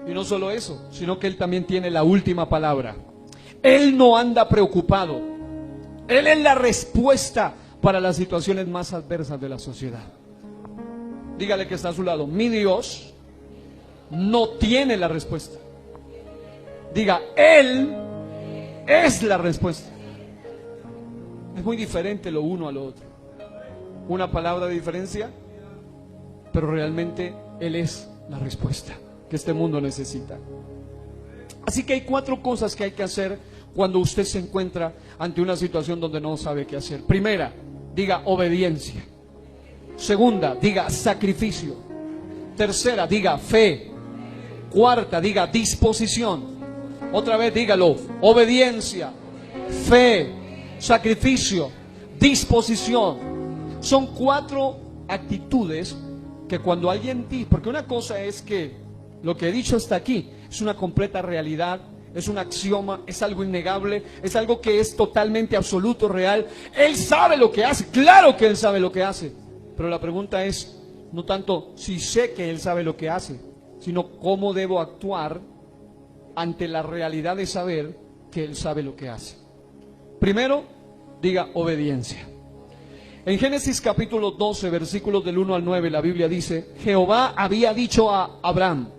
y no solo eso, sino que Él también tiene la última palabra. Él no anda preocupado. Él es la respuesta para las situaciones más adversas de la sociedad. Dígale que está a su lado: mi Dios no tiene la respuesta. Diga: Él es la respuesta. Es muy diferente lo uno a lo otro. Una palabra de diferencia, pero realmente Él es la respuesta que este mundo necesita. Así que hay 4 cosas que hay que hacer cuando usted se encuentra ante una situación donde no sabe qué hacer. Primera, diga obediencia. Segunda, diga sacrificio. Tercera, diga fe. Cuarta, diga disposición. Otra vez dígalo: obediencia, fe, sacrificio, disposición. Son 4 actitudes que cuando alguien dice, porque una cosa es que lo que he dicho hasta aquí es una completa realidad, es un axioma, es algo innegable, es algo que es totalmente absoluto, real. Él sabe lo que hace, claro que Él sabe lo que hace, pero la pregunta es no tanto si sé que Él sabe lo que hace, sino cómo debo actuar ante la realidad de saber que Él sabe lo que hace. Primero, diga obediencia. En Génesis capítulo 12, versículos del 1 al 9, la Biblia dice: Jehová había dicho a Abraham: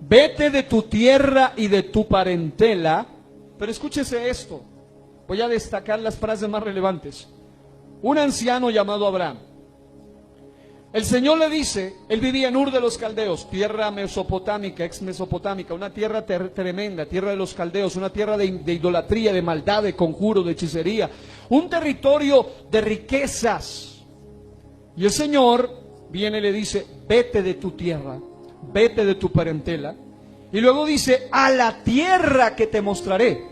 vete de tu tierra y de tu parentela. Pero escúchese esto, voy a destacar las frases más relevantes. Un anciano llamado Abraham. El Señor le dice, él vivía en Ur de los Caldeos, tierra mesopotámica, ex mesopotámica, una tierra tremenda, tierra de los caldeos, una tierra de idolatría, de maldad, de conjuro, de hechicería, un territorio de riquezas. Y el Señor viene y le dice: vete de tu tierra, vete de tu parentela. Y luego dice: a la tierra que te mostraré.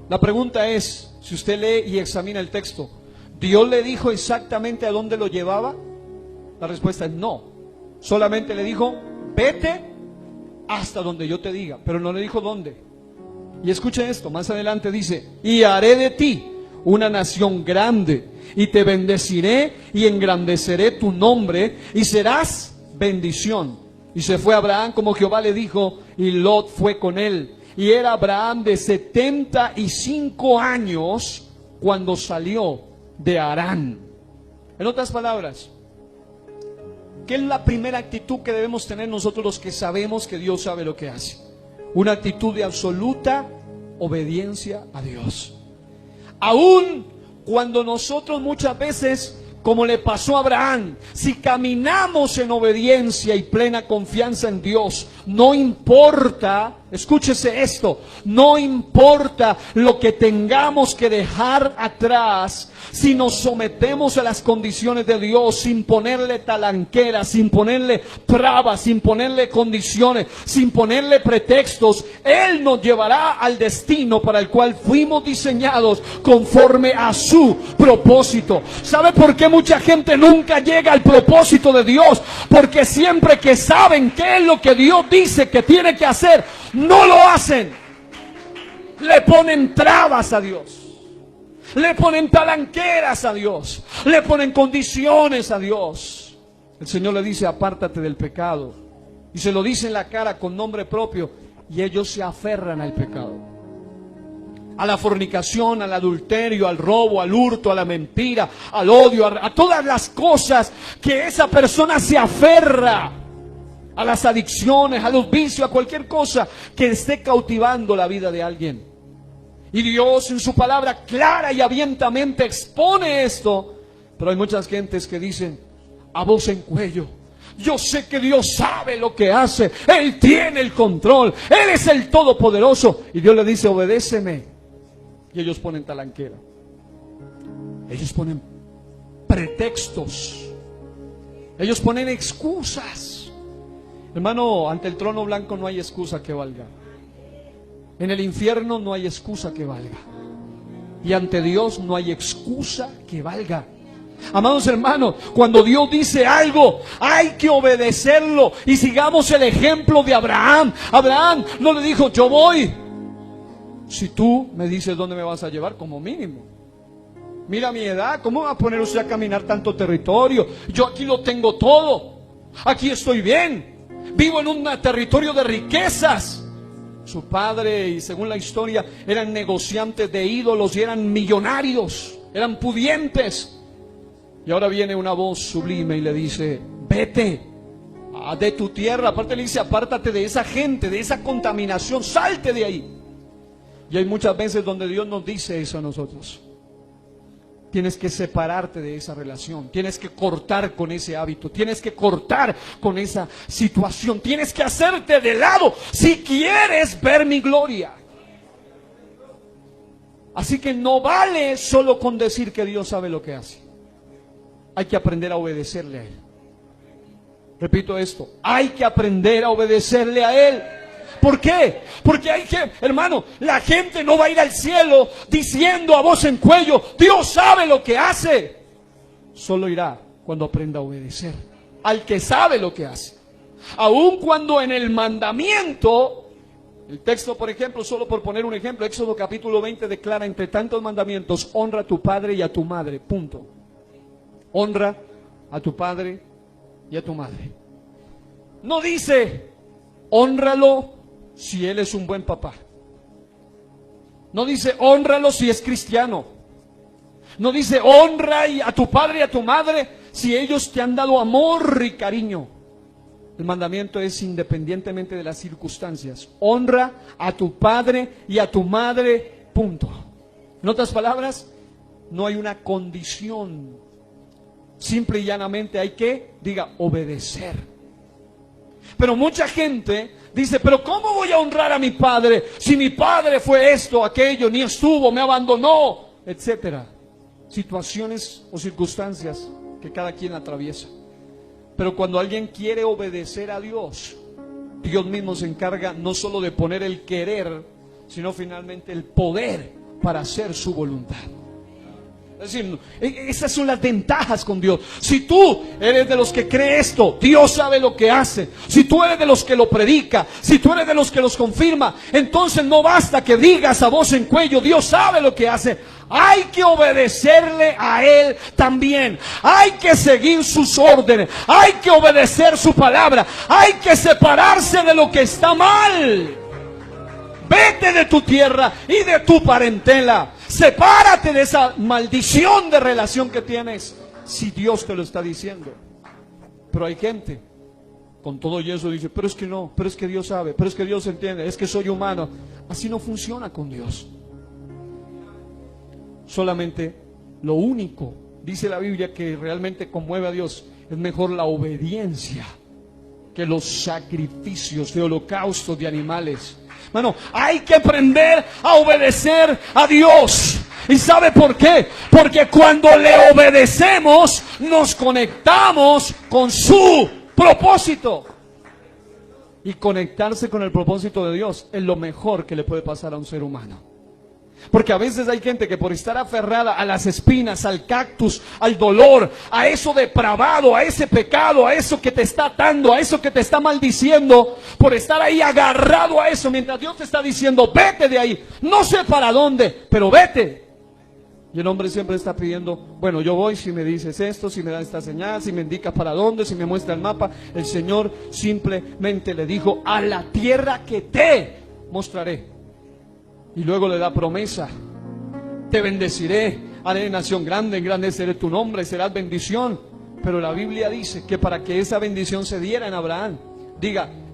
La pregunta es, si usted lee y examina el texto, ¿Dios le dijo exactamente a dónde lo llevaba? La respuesta es no. Solamente le dijo: vete hasta donde yo te diga, pero no le dijo dónde. Y escuche esto, más adelante dice: y haré de ti una nación grande, y te bendeciré y engrandeceré tu nombre, y serás bendición. Y se fue Abraham como Jehová le dijo, y Lot fue con él. Y era Abraham de 75 años cuando salió de Harán. En otras palabras, ¿qué es la primera actitud que debemos tener nosotros los que sabemos que Dios sabe lo que hace? Una actitud de absoluta obediencia a Dios. Aún cuando nosotros muchas veces, como le pasó a Abraham, si caminamos en obediencia y plena confianza en Dios, no importa, escúchese esto, no importa lo que tengamos que dejar atrás, si nos sometemos a las condiciones de Dios, sin ponerle talanqueras, sin ponerle trabas, sin ponerle condiciones, sin ponerle pretextos, Él nos llevará al destino para el cual fuimos diseñados conforme a su propósito. ¿Sabe por qué mucha gente nunca llega al propósito de Dios? Porque siempre que saben qué es lo que Dios dice que tiene que hacer, no lo hacen. Le ponen trabas a Dios. Le ponen talanqueras a Dios. Le ponen condiciones a Dios. El Señor le dice: apártate del pecado. Y se lo dice en la cara con nombre propio. Y ellos se aferran al pecado. A la fornicación, al adulterio, al robo, al hurto, a la mentira, al odio, a todas las cosas que esa persona se aferra. A las adicciones, a los vicios, a cualquier cosa que esté cautivando la vida de alguien. Y Dios en su palabra clara y abiertamente expone esto. Pero hay muchas gentes que dicen a voz en cuello: yo sé que Dios sabe lo que hace, Él tiene el control, Él es el Todopoderoso. Y Dios le dice: obedéceme. Y ellos ponen talanquera. Ellos ponen pretextos. Ellos ponen excusas. Hermano, ante el trono blanco no hay excusa que valga. En el infierno no hay excusa que valga. Y ante Dios no hay excusa que valga. Amados hermanos, cuando Dios dice algo, hay que obedecerlo. Y sigamos el ejemplo de Abraham. Abraham no le dijo: yo voy, si tú me dices dónde me vas a llevar, como mínimo. Mira mi edad, ¿cómo va a poner usted a caminar tanto territorio? Yo aquí lo tengo todo. Aquí estoy bien. Vivo en un territorio de riquezas. Su padre, y según la historia, eran negociantes de ídolos y eran millonarios, eran pudientes. Y ahora viene una voz sublime y le dice: vete de tu tierra. Aparte le dice: apártate de esa gente, de esa contaminación, salte de ahí. Y hay muchas veces donde Dios nos dice eso a nosotros. Tienes que separarte de esa relación, tienes que cortar con ese hábito, tienes que cortar con esa situación, tienes que hacerte de lado si quieres ver mi gloria. Así que no vale solo con decir que Dios sabe lo que hace. Hay que aprender a obedecerle a Él. Repito esto, hay que aprender a obedecerle a Él. ¿Por qué? Porque hay que, hermano, la gente no va a ir al cielo diciendo a voz en cuello: Dios sabe lo que hace. Solo irá cuando aprenda a obedecer al que sabe lo que hace. Aun cuando en el mandamiento, el texto, por ejemplo, solo por poner un ejemplo, Éxodo capítulo 20 declara: entre tantos mandamientos, honra a tu padre y a tu madre, punto. Honra a tu padre y a tu madre. No dice: hónralo si él es un buen papá. No dice hónralo si es cristiano. No dice honra a tu padre y a tu madre si ellos te han dado amor y cariño. El mandamiento es independientemente de las circunstancias. Honra a tu padre y a tu madre, punto. En otras palabras, no hay una condición. Simple y llanamente hay que, obedecer. Pero mucha gente dice, pero ¿cómo voy a honrar a mi padre si mi padre fue esto, aquello, ni estuvo, me abandonó, etcétera? Situaciones o circunstancias que cada quien atraviesa. Pero cuando alguien quiere obedecer a Dios, Dios mismo se encarga no solo de poner el querer, sino finalmente el poder para hacer su voluntad. Es decir, esas son las ventajas con Dios. Si tú eres de los que cree esto, Dios sabe lo que hace. Si tú eres de los que lo predica, si tú eres de los que los confirma, entonces no basta que digas a voz en cuello, Dios sabe lo que hace. Hay que obedecerle a Él también. Hay que seguir sus órdenes. Hay que obedecer su palabra. Hay que separarse de lo que está mal. Vete de tu tierra y de tu parentela. Sepárate de esa maldición de relación que tienes, si Dios te lo está diciendo. Pero hay gente, con todo y eso dice, pero es que no, pero es que Dios sabe, pero es que Dios entiende, es que soy humano. Así no funciona con Dios. Solamente lo único, dice la Biblia, que realmente conmueve a Dios, es mejor la obediencia que los sacrificios de holocaustos de animales. Bueno, hay que aprender a obedecer a Dios. ¿Y sabe por qué? Porque cuando le obedecemos, nos conectamos con su propósito. Y conectarse con el propósito de Dios es lo mejor que le puede pasar a un ser humano. Porque a veces hay gente que por estar aferrada a las espinas, al cactus, al dolor, a eso depravado, a ese pecado, a eso que te está atando, a eso que te está maldiciendo, por estar ahí agarrado a eso, mientras Dios te está diciendo, vete de ahí, no sé para dónde, pero vete. Y el hombre siempre está pidiendo, bueno, yo voy si me dices esto, si me das esta señal, si me indicas para dónde, si me muestra el mapa. El Señor simplemente le dijo, a la tierra que te mostraré. Y luego le da promesa, te bendeciré, haré nación grande, engrandeceré tu nombre, serás bendición. Pero la Biblia dice que para que esa bendición se diera en Abraham,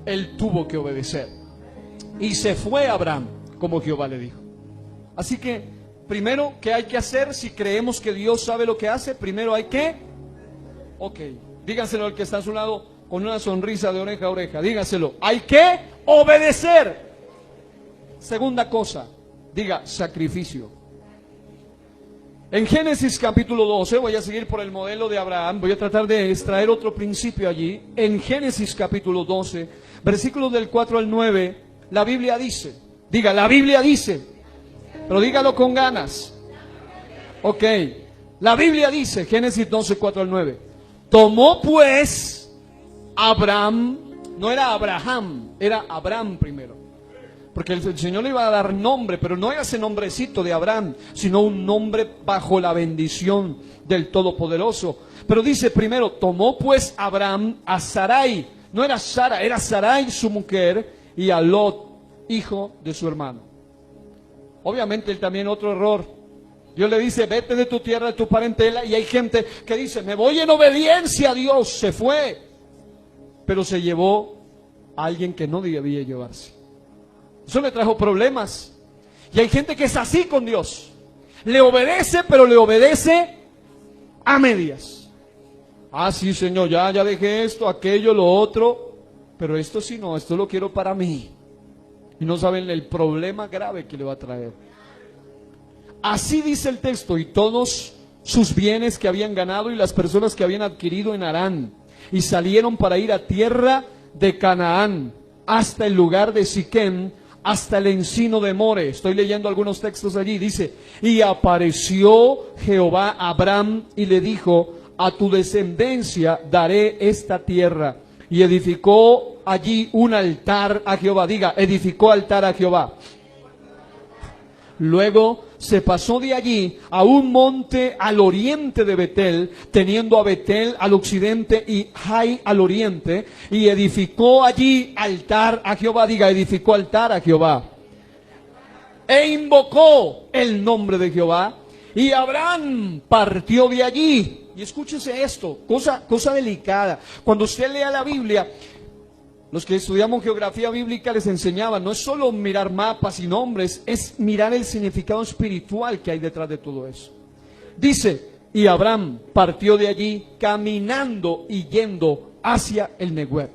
él tuvo que obedecer. Y se fue Abraham, como Jehová le dijo. Así que, primero, ¿qué hay que hacer si creemos que Dios sabe lo que hace? Primero hay que, díganselo al que está a su lado con una sonrisa de oreja a oreja, dígaselo, hay que obedecer. Segunda cosa, sacrificio. En Génesis capítulo 12, voy a seguir por el modelo de Abraham, voy a tratar de extraer otro principio allí. En Génesis capítulo 12, versículos del 4 al 9, la Biblia dice, la Biblia dice, pero dígalo con ganas. La Biblia dice, Génesis 12, 4 al 9, tomó pues Abraham, no era Abraham, era Abraham primero. Porque el Señor le iba a dar nombre, pero no era ese nombrecito de Abraham, sino un nombre bajo la bendición del Todopoderoso. Pero dice primero, tomó pues Abraham a Sarai, no era Sara, era Sarai su mujer, y a Lot, hijo de su hermano. Obviamente él también otro error. Dios le dice, vete de tu tierra, de tu parentela, y hay gente que dice, me voy en obediencia a Dios, se fue. Pero se llevó a alguien que no debía llevarse. Eso le trajo problemas. Y hay gente que es así con Dios. Le obedece, pero le obedece a medias. Ah, sí, Señor, ya dejé esto, aquello, lo otro. Pero esto sí no, esto lo quiero para mí. Y no saben el problema grave que le va a traer. Así dice el texto, y todos sus bienes que habían ganado y las personas que habían adquirido en Harán. Y salieron para ir a tierra de Canaán, hasta el lugar de Siquem, hasta el encino de More. Estoy leyendo algunos textos allí. Dice, y apareció Jehová a Abraham y le dijo, a tu descendencia daré esta tierra. Y edificó allí un altar a Jehová. Edificó altar a Jehová. Luego se pasó de allí a un monte al oriente de Betel, teniendo a Betel al occidente y Jai al oriente, y edificó allí altar a Jehová. Edificó altar a Jehová. e invocó el nombre de Jehová, y Abraham partió de allí. Y escúchese esto, cosa delicada. Cuando usted lea la Biblia, los que estudiamos geografía bíblica les enseñaban, no es solo mirar mapas y nombres, es mirar el significado espiritual que hay detrás de todo eso. Dice, y Abraham partió de allí caminando y yendo hacia el Negev.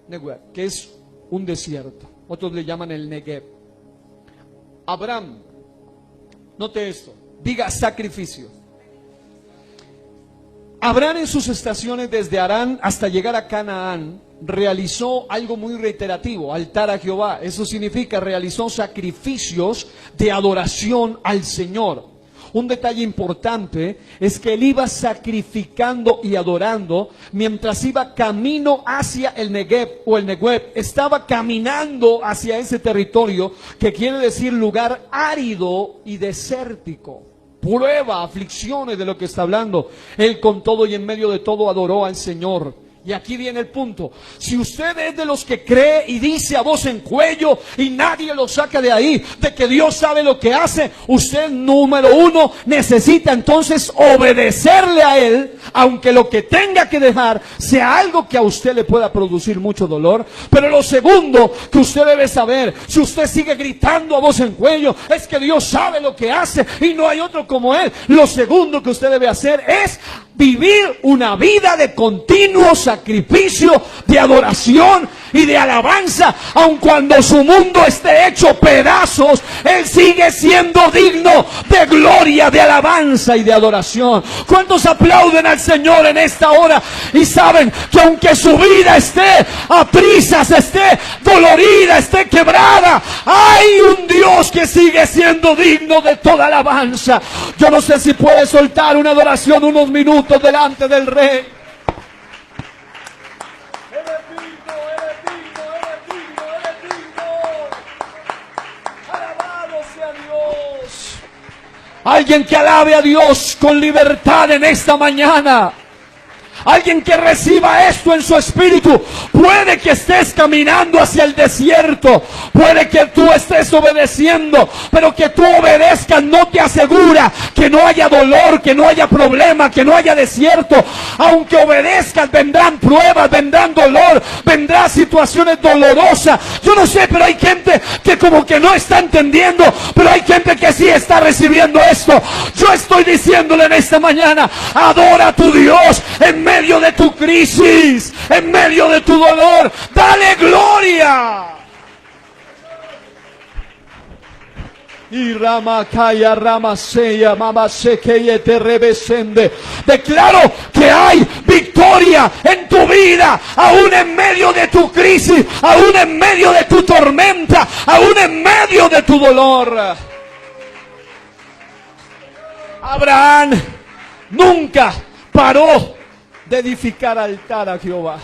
Negev, que es un desierto. Otros le llaman el Negev. Abraham, note esto, diga sacrificio. Abraham en sus estaciones desde Harán hasta llegar a Canaán realizó algo muy reiterativo, altar a Jehová. Eso significa realizó sacrificios de adoración al Señor. Un detalle importante es que él iba sacrificando y adorando mientras iba camino hacia el Negev o el Negev. Estaba caminando hacia ese territorio que quiere decir lugar árido y desértico. Prueba, aflicciones de lo que está hablando. Él con todo y en medio de todo adoró al Señor. Y aquí viene el punto. Si usted es de los que cree y dice a voz en cuello y nadie lo saca de ahí, de que Dios sabe lo que hace, usted, número uno, necesita entonces obedecerle a Él, aunque lo que tenga que dejar sea algo que a usted le pueda producir mucho dolor. Pero lo segundo que usted debe saber, si usted sigue gritando a voz en cuello, es que Dios sabe lo que hace y no hay otro como Él. Lo segundo que usted debe hacer es vivir una vida de continuo sacrificio, de adoración y de alabanza. Aun cuando su mundo esté hecho pedazos, Él sigue siendo digno de gloria, de alabanza y de adoración. ¿Cuántos aplauden al Señor en esta hora y saben que aunque su vida esté a prisas, esté dolorida, esté quebrada, hay un Dios que sigue siendo digno de toda alabanza? Yo no sé si puede soltar una adoración unos minutos delante del Rey. Alabado sea Dios. Alguien que alabe a Dios con libertad en esta mañana. Alguien que reciba esto en su espíritu. Puede que estés caminando hacia el desierto, puede que tú estés obedeciendo, pero que tú obedezcas no te asegura que no haya dolor, que no haya problema, que no haya desierto. Aunque obedezcas, vendrán pruebas, vendrán dolor, vendrán situaciones dolorosas. Yo no sé, pero hay gente que como que no está entendiendo, pero hay gente que sí está recibiendo esto. Yo estoy diciéndole en esta mañana, adora a tu Dios en medio de tu crisis, en medio de tu dolor, dale gloria. Y Ramakaya Ramaseya Mamasekeye te revesende. Declaro que hay victoria en tu vida, aún en medio de tu crisis, aún en medio de tu tormenta, aún en medio de tu dolor. Abraham nunca paró de edificar altar a Jehová.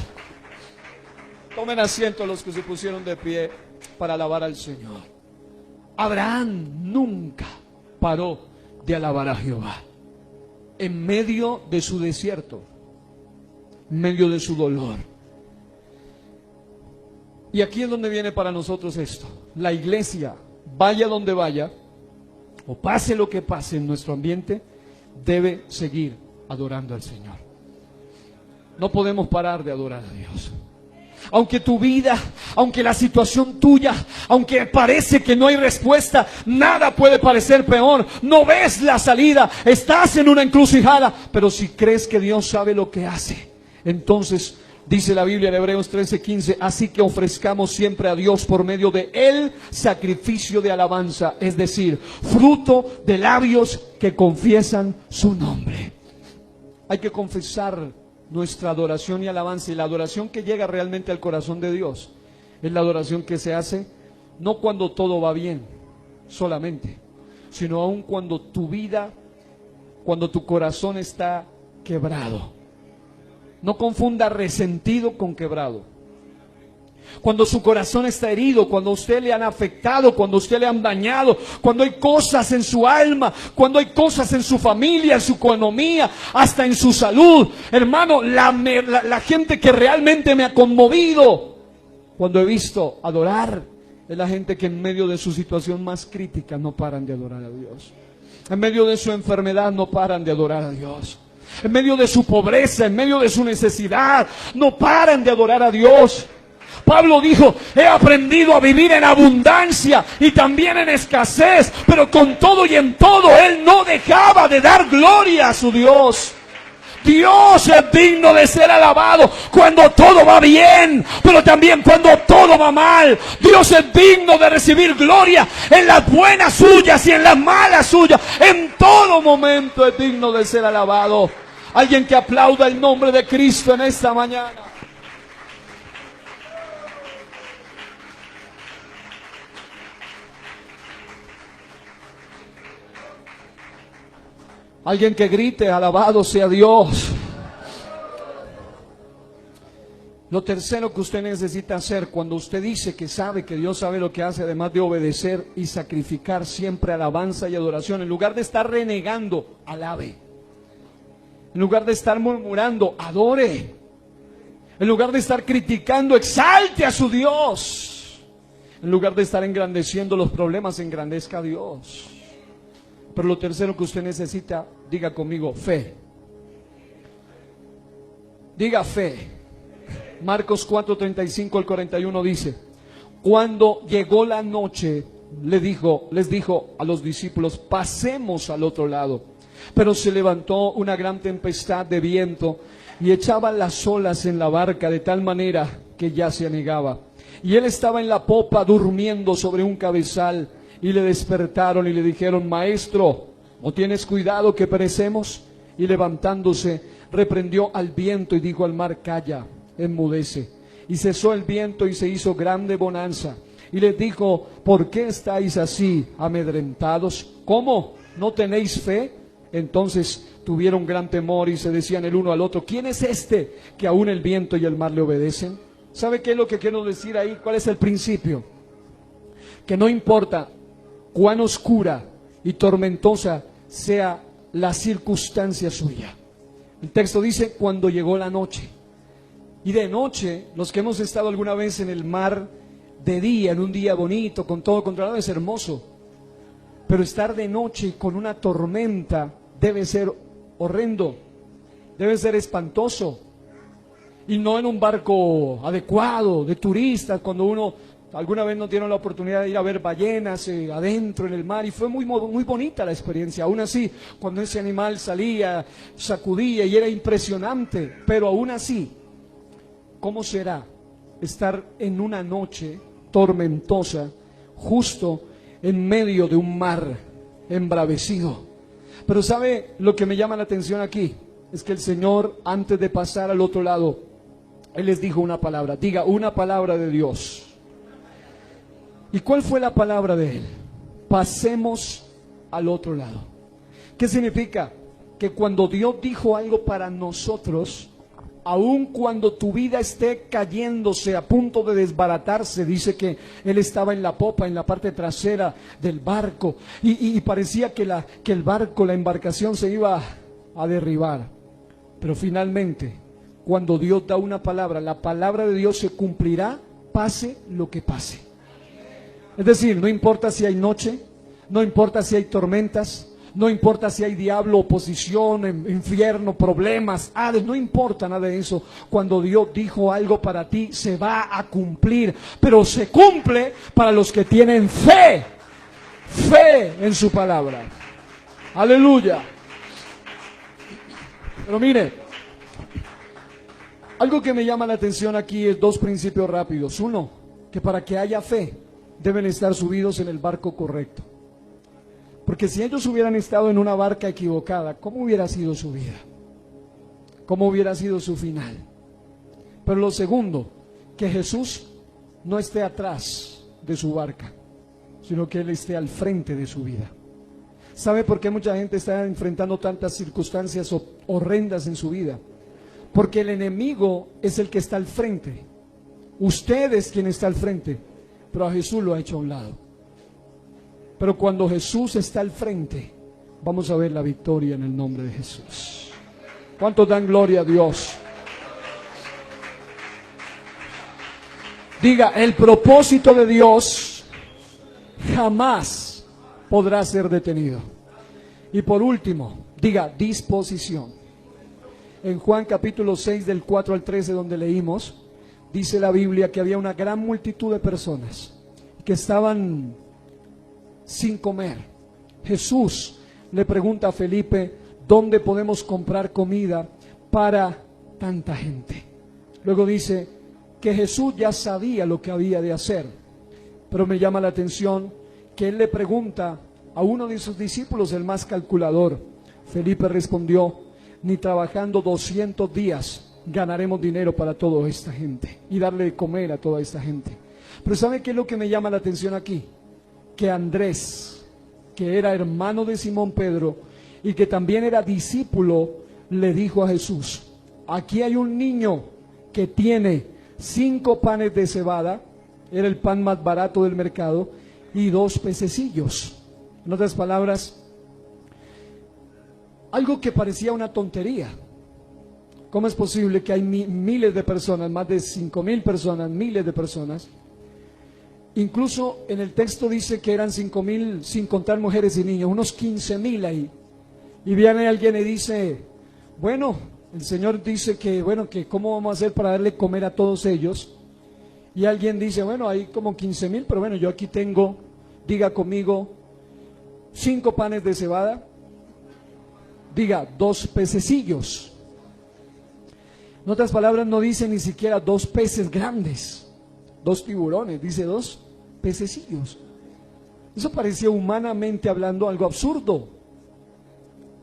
Tomen asiento los que se pusieron de pie para alabar al Señor. Abraham nunca paró de alabar a Jehová. En medio de su desierto, en medio de su dolor. Y aquí es donde viene para nosotros esto. La iglesia, vaya donde vaya, o pase lo que pase en nuestro ambiente, debe seguir adorando al Señor. No podemos parar de adorar a Dios. Aunque tu vida, aunque la situación tuya, aunque parece que no hay respuesta, nada puede parecer peor. No ves la salida, estás en una encrucijada, pero si crees que Dios sabe lo que hace, entonces dice la Biblia en Hebreos 13:15, así que ofrezcamos siempre a Dios por medio de él sacrificio de alabanza, es decir, fruto de labios que confiesan su nombre. Hay que confesar nuestra adoración y alabanza, y la adoración que llega realmente al corazón de Dios es la adoración que se hace no cuando todo va bien solamente, sino aún cuando tu vida, cuando tu corazón está quebrado. No confunda resentido con quebrado. Cuando su corazón está herido, cuando a usted le han afectado, cuando a usted le han dañado, cuando hay cosas en su alma, cuando hay cosas en su familia, en su economía, hasta en su salud. Hermano, la gente que realmente me ha conmovido cuando he visto adorar es la gente que en medio de su situación más crítica no paran de adorar a Dios. En medio de su enfermedad no paran de adorar a Dios. En medio de su pobreza, en medio de su necesidad, no paran de adorar a Dios. Pablo dijo, he aprendido a vivir en abundancia y también en escasez, pero con todo y en todo, él no dejaba de dar gloria a su Dios. Dios es digno de ser alabado cuando todo va bien, pero también cuando todo va mal. Dios es digno de recibir gloria en las buenas suyas y en las malas suyas. En todo momento es digno de ser alabado. Alguien que aplauda el nombre de Cristo en esta mañana. Alguien que grite, alabado sea Dios. Lo tercero que usted necesita hacer cuando usted dice que sabe que Dios sabe lo que hace, además de obedecer y sacrificar siempre alabanza y adoración, en lugar de estar renegando, alabe. En lugar de estar murmurando, adore. En lugar de estar criticando, exalte a su Dios. En lugar de estar engrandeciendo los problemas, engrandezca a Dios. Pero lo tercero que usted necesita, diga conmigo, fe. Diga fe. Marcos 4:35 al 41 dice, cuando llegó la noche, les dijo a los discípulos, pasemos al otro lado. Pero se levantó una gran tempestad de viento y echaban las olas en la barca de tal manera que ya se anegaba. Y él estaba en la popa durmiendo sobre un cabezal. Y le despertaron y le dijeron, maestro, ¿no tienes cuidado que perecemos? Y levantándose, reprendió al viento y dijo al mar, calla, enmudece. Y cesó el viento y se hizo grande bonanza. Y les dijo, ¿por qué estáis así amedrentados? ¿Cómo? ¿No tenéis fe? Entonces tuvieron gran temor y se decían el uno al otro, ¿quién es este que aún el viento y el mar le obedecen? ¿Sabe qué es lo que quiero decir ahí? ¿Cuál es el principio? Que no importa cuán oscura y tormentosa sea la circunstancia suya. El texto dice, cuando llegó la noche. Y de noche, los que hemos estado alguna vez en el mar, de día, en un día bonito, con todo controlado, es hermoso. Pero estar de noche con una tormenta debe ser horrendo, debe ser espantoso. Y no en un barco adecuado, de turistas, cuando uno alguna vez no tiene la oportunidad de ir a ver ballenas adentro en el mar, y fue muy bonita la experiencia. Aún así, cuando ese animal salía, sacudía y era impresionante, pero aún así, ¿cómo será estar en una noche tormentosa, justo en medio de un mar embravecido? Pero ¿sabe lo que me llama la atención aquí? Es que el Señor, antes de pasar al otro lado, Él les dijo una palabra. Diga, una palabra de Dios. ¿Y cuál fue la palabra de Él? Pasemos al otro lado. ¿Qué significa? Que cuando Dios dijo algo para nosotros, aun cuando tu vida esté cayéndose, a punto de desbaratarse, dice que Él estaba en la popa, en la parte trasera del barco, y parecía que el barco, la embarcación se iba a derribar. Pero finalmente, cuando Dios da una palabra, la palabra de Dios se cumplirá, pase lo que pase. Es decir, no importa si hay noche, no importa si hay tormentas, no importa si hay diablo, oposición, infierno, problemas, Hades, no importa nada de eso. Cuando Dios dijo algo para ti, se va a cumplir, pero se cumple para los que tienen fe en su palabra. Aleluya. Pero mire, algo que me llama la atención aquí es dos principios rápidos. Uno, que para que haya fe, deben estar subidos en el barco correcto. Porque si ellos hubieran estado en una barca equivocada, ¿cómo hubiera sido su vida? ¿Cómo hubiera sido su final? Pero lo segundo, que Jesús no esté atrás de su barca, sino que Él esté al frente de su vida. ¿Sabe por qué mucha gente está enfrentando tantas circunstancias horrendas en su vida? Porque el enemigo es el que está al frente. Usted es quien está al frente, pero a Jesús lo ha hecho a un lado. Pero cuando Jesús está al frente, vamos a ver la victoria en el nombre de Jesús. ¿Cuántos dan gloria a Dios? Diga, el propósito de Dios jamás podrá ser detenido. Y por último, diga disposición. En Juan capítulo 6 del 4 al 13 donde leímos, dice la Biblia que había una gran multitud de personas que estaban sin comer. Jesús le pregunta a Felipe, ¿dónde podemos comprar comida para tanta gente? Luego dice que Jesús ya sabía lo que había de hacer, pero me llama la atención que él le pregunta a uno de sus discípulos, el más calculador. Felipe respondió, ni trabajando 200 días ganaremos dinero para toda esta gente y darle de comer a toda esta gente. Pero ¿sabe qué es lo que me llama la atención aquí? Que Andrés, que era hermano de Simón Pedro y que también era discípulo, le dijo a Jesús, aquí hay un niño que tiene 5 panes de cebada, era el pan más barato del mercado, y 2 pececillos. En otras palabras, algo que parecía una tontería. ¿Cómo es posible que hay miles de personas, más de 5,000 personas, miles de personas? Incluso en el texto dice que eran 5,000 sin contar mujeres y niños, unos 15,000 ahí. Y viene alguien y dice, bueno, el Señor dice que, bueno, que cómo vamos a hacer para darle comer a todos ellos. Y alguien dice, bueno, hay como 15,000, pero bueno, yo aquí tengo, diga conmigo, 5 panes de cebada, diga 2 pececillos. En otras palabras, no dice ni siquiera 2 peces grandes, 2 tiburones, dice 2 pececillos. Eso parecía humanamente hablando algo absurdo.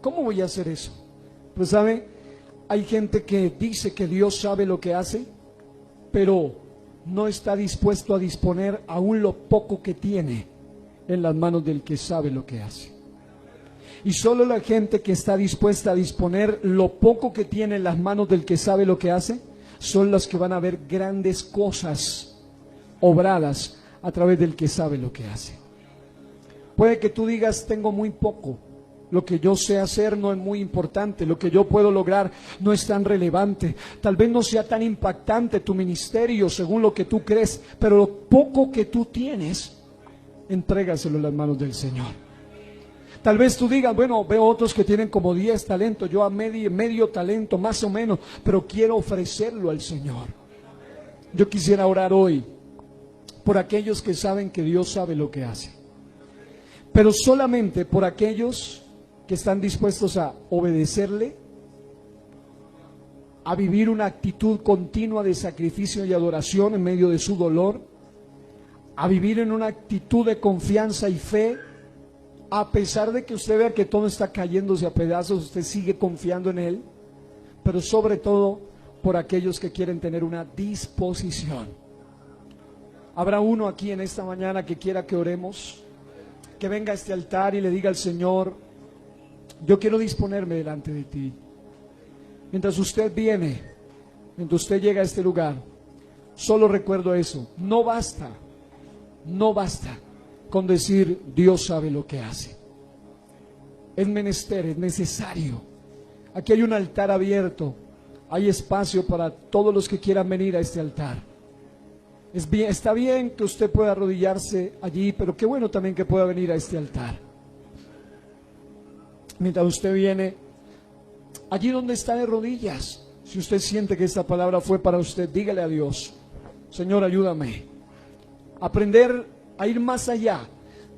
¿Cómo voy a hacer eso? Pues sabe, hay gente que dice que Dios sabe lo que hace, pero no está dispuesto a disponer aún lo poco que tiene en las manos del que sabe lo que hace. Y solo la gente que está dispuesta a disponer lo poco que tiene en las manos del que sabe lo que hace, son las que van a ver grandes cosas obradas a través del que sabe lo que hace. Puede que tú digas, tengo muy poco, lo que yo sé hacer no es muy importante, lo que yo puedo lograr no es tan relevante, tal vez no sea tan impactante tu ministerio según lo que tú crees, pero lo poco que tú tienes, entrégaselo en las manos del Señor. Tal vez tú digas, bueno, veo otros que tienen como 10 talentos, yo a medio talento más o menos, pero quiero ofrecerlo al Señor. Yo quisiera orar hoy por aquellos que saben que Dios sabe lo que hace, pero solamente por aquellos que están dispuestos a obedecerle, a vivir una actitud continua de sacrificio y adoración en medio de su dolor, a vivir en una actitud de confianza y fe, a pesar de que usted vea que todo está cayéndose a pedazos, usted sigue confiando en Él, pero sobre todo por aquellos que quieren tener una disposición. Habrá uno aquí en esta mañana que quiera que oremos, que venga a este altar y le diga al Señor, yo quiero disponerme delante de ti. Mientras usted viene, mientras usted llega a este lugar, solo recuerdo eso, no basta con decir Dios sabe lo que hace. Es menester, es necesario. Aquí hay un altar abierto, hay espacio para todos los que quieran venir a este altar. Está bien que usted pueda arrodillarse allí, pero qué bueno también que pueda venir a este altar. Mientras usted viene, allí donde está de rodillas, si usted siente que esta palabra fue para usted, dígale a Dios, Señor, ayúdame a aprender a ir más allá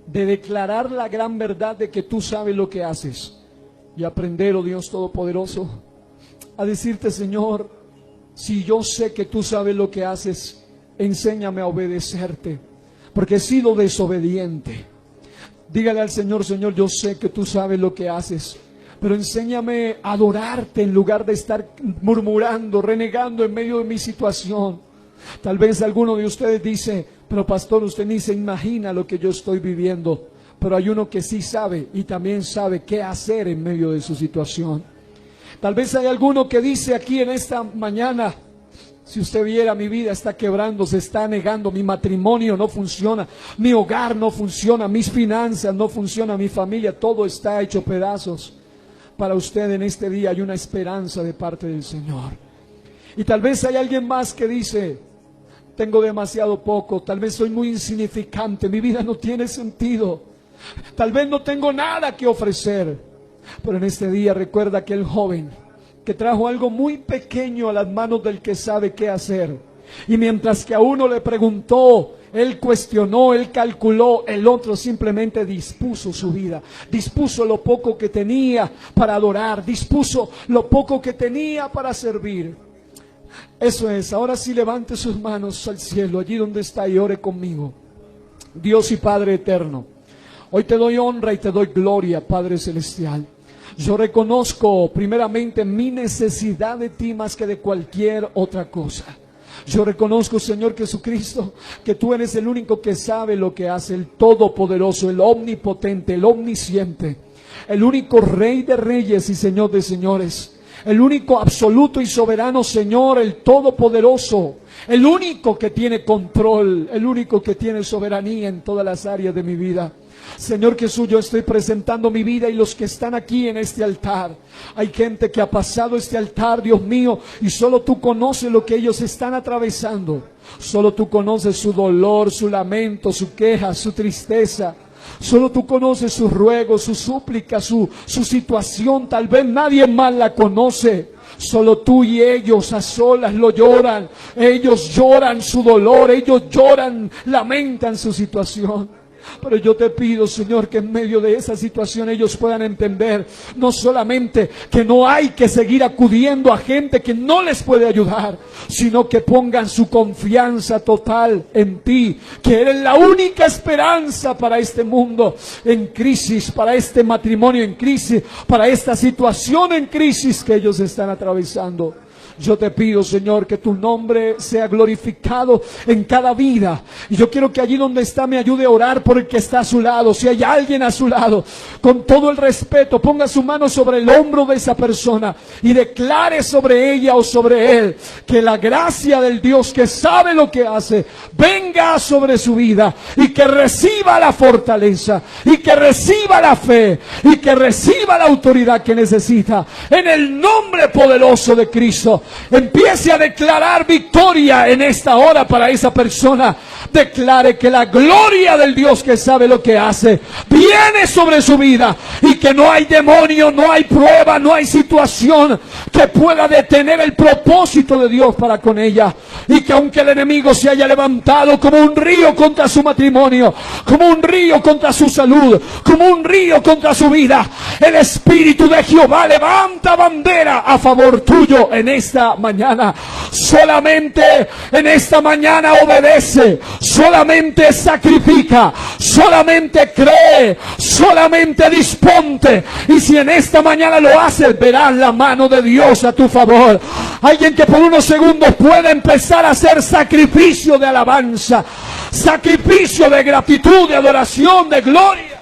de declarar la gran verdad de que tú sabes lo que haces, y aprender, oh Dios Todopoderoso, a decirte, Señor, si yo sé que tú sabes lo que haces, enséñame a obedecerte, porque he sido desobediente. Dígale al Señor, Señor, yo sé que tú sabes lo que haces, pero enséñame a adorarte en lugar de estar murmurando, renegando en medio de mi situación. Tal vez alguno de ustedes dice, pero pastor, usted ni se imagina lo que yo estoy viviendo. Pero hay uno que sí sabe y también sabe qué hacer en medio de su situación. Tal vez hay alguno que dice aquí en esta mañana, si usted viera mi vida está quebrando, se está negando, mi matrimonio no funciona, mi hogar no funciona, mis finanzas no funcionan, mi familia, todo está hecho pedazos. Para usted en este día hay una esperanza de parte del Señor. Y tal vez hay alguien más que dice, tengo demasiado poco, tal vez soy muy insignificante, mi vida no tiene sentido, tal vez no tengo nada que ofrecer. Pero en este día recuerda aquel joven que trajo algo muy pequeño a las manos del que sabe qué hacer. Y mientras que a uno le preguntó, él cuestionó, él calculó, el otro simplemente dispuso su vida, dispuso lo poco que tenía para adorar, dispuso lo poco que tenía para servir. Eso es, ahora sí levante sus manos al cielo, allí donde está, y ore conmigo. Dios y Padre eterno, hoy te doy honra y te doy gloria, Padre celestial. Yo reconozco primeramente mi necesidad de ti más que de cualquier otra cosa. Yo reconozco, Señor Jesucristo, que tú eres el único que sabe lo que hace, el Todopoderoso, el Omnipotente, el Omnisciente, el único Rey de Reyes y Señor de Señores, el único absoluto y soberano Señor, el Todopoderoso, el único que tiene control, el único que tiene soberanía en todas las áreas de mi vida. Señor Jesús, yo estoy presentando mi vida y los que están aquí en este altar. Hay gente que ha pasado este altar, Dios mío, y solo tú conoces lo que ellos están atravesando. Solo tú conoces su dolor, su lamento, su queja, su tristeza. Solo tú conoces sus ruegos, su súplica, su situación. Tal vez nadie más la conoce. Solo tú y ellos a solas lo lloran. Ellos lloran su dolor, ellos lloran, lamentan su situación. Pero yo te pido, Señor, que en medio de esa situación ellos puedan entender no solamente que no hay que seguir acudiendo a gente que no les puede ayudar, sino que pongan su confianza total en ti, que eres la única esperanza para este mundo en crisis, para este matrimonio en crisis, para esta situación en crisis que ellos están atravesando. Yo te pido, Señor, que tu nombre sea glorificado en cada vida. Y yo quiero que allí donde está me ayude a orar por el que está a su lado. Si hay alguien a su lado, con todo el respeto, ponga su mano sobre el hombro de esa persona y declare sobre ella o sobre él que la gracia del Dios que sabe lo que hace venga sobre su vida, y que reciba la fortaleza, y que reciba la fe, y que reciba la autoridad que necesita. En el nombre poderoso de Cristo, empiece a declarar victoria en esta hora para esa persona. Declare que la gloria del Dios que sabe lo que hace viene sobre su vida, y que no hay demonio, no hay prueba, no hay situación que pueda detener el propósito de Dios para con ella. Y que aunque el enemigo se haya levantado como un río contra su matrimonio, como un río contra su salud, como un río contra su vida, el Espíritu de Jehová levanta bandera a favor tuyo en esta mañana. Solamente en esta mañana obedece, solamente sacrifica, solamente cree, solamente disponte. Y si en esta mañana lo haces, verás la mano de Dios a tu favor. Alguien que por unos segundos puede empezar a hacer sacrificio de alabanza, sacrificio de gratitud, de adoración, de gloria.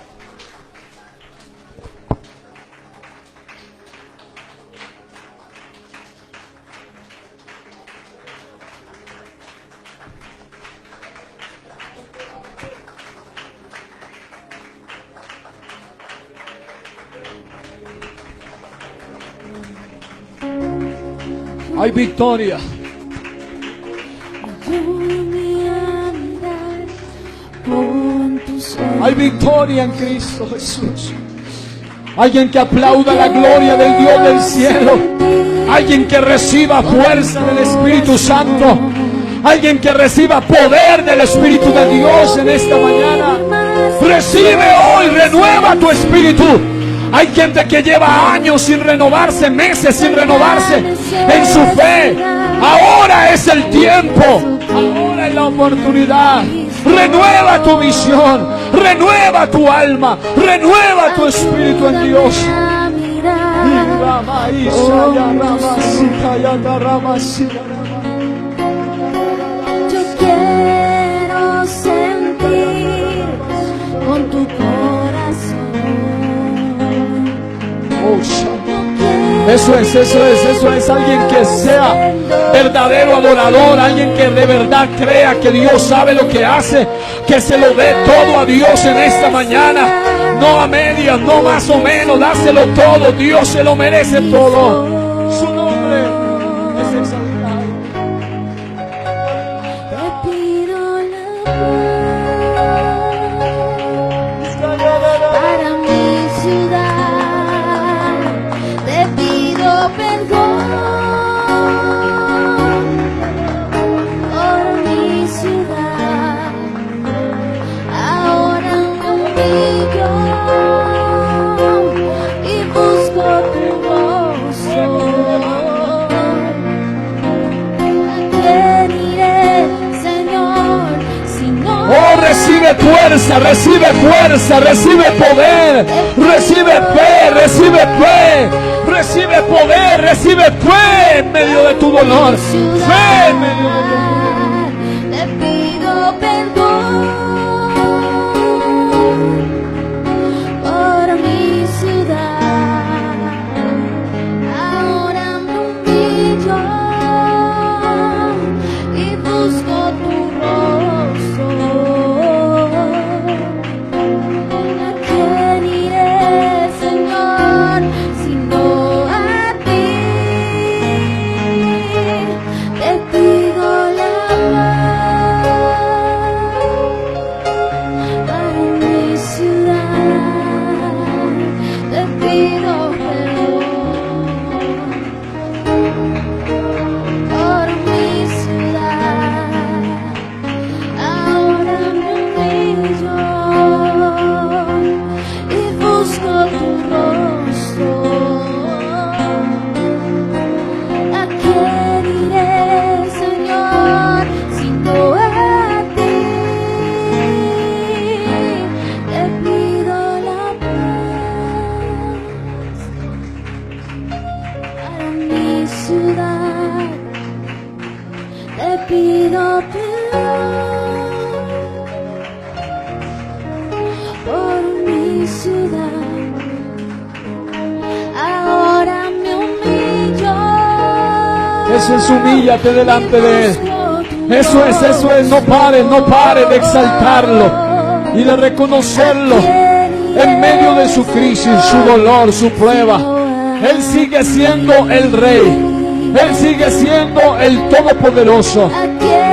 Hay victoria. Hay victoria en Cristo Jesús. Alguien que aplauda la gloria del Dios del cielo. Alguien que reciba fuerza del Espíritu Santo. Alguien que reciba poder del Espíritu de Dios en esta mañana. Recibe hoy, renueva tu espíritu. Hay gente que lleva años sin renovarse, meses sin renovarse en su fe. Ahora es el tiempo, ahora es la oportunidad. Renueva tu visión, renueva tu alma, renueva tu espíritu en Dios. Yo quiero sentir con tu corazón. Eso es alguien que sea verdadero adorador, alguien que de verdad crea que Dios sabe lo que hace, que se lo dé todo a Dios en esta mañana, no a medias, no más o menos, dáselo todo. Dios se lo merece todo. Su nombre es exaltado. recibe fuerza, recibe poder, recibe fe, recibe poder, recibe fe en medio de tu dolor, fe en medio de tu dolor. Te pido perdón por mi ciudad. Ahora me humillo y busco tu rostro. ¿A quién iré, Señor, sino a ti? Te pido la paz para mi ciudad. Te pido perdón por mi ciudad. Ahora me humillo y busco tu rostro. ¿A quién iré, Señor, sino a ti? Te pido la paz para mi ciudad. Te pido perdón por mi ciudad. Ahora me humillo. Eso es, humíllate delante de Él. Eso es, no pare de exaltarlo y de reconocerlo en medio de su crisis, su dolor, su prueba. Él sigue siendo el Rey, Él sigue siendo el Todopoderoso. ¿A quién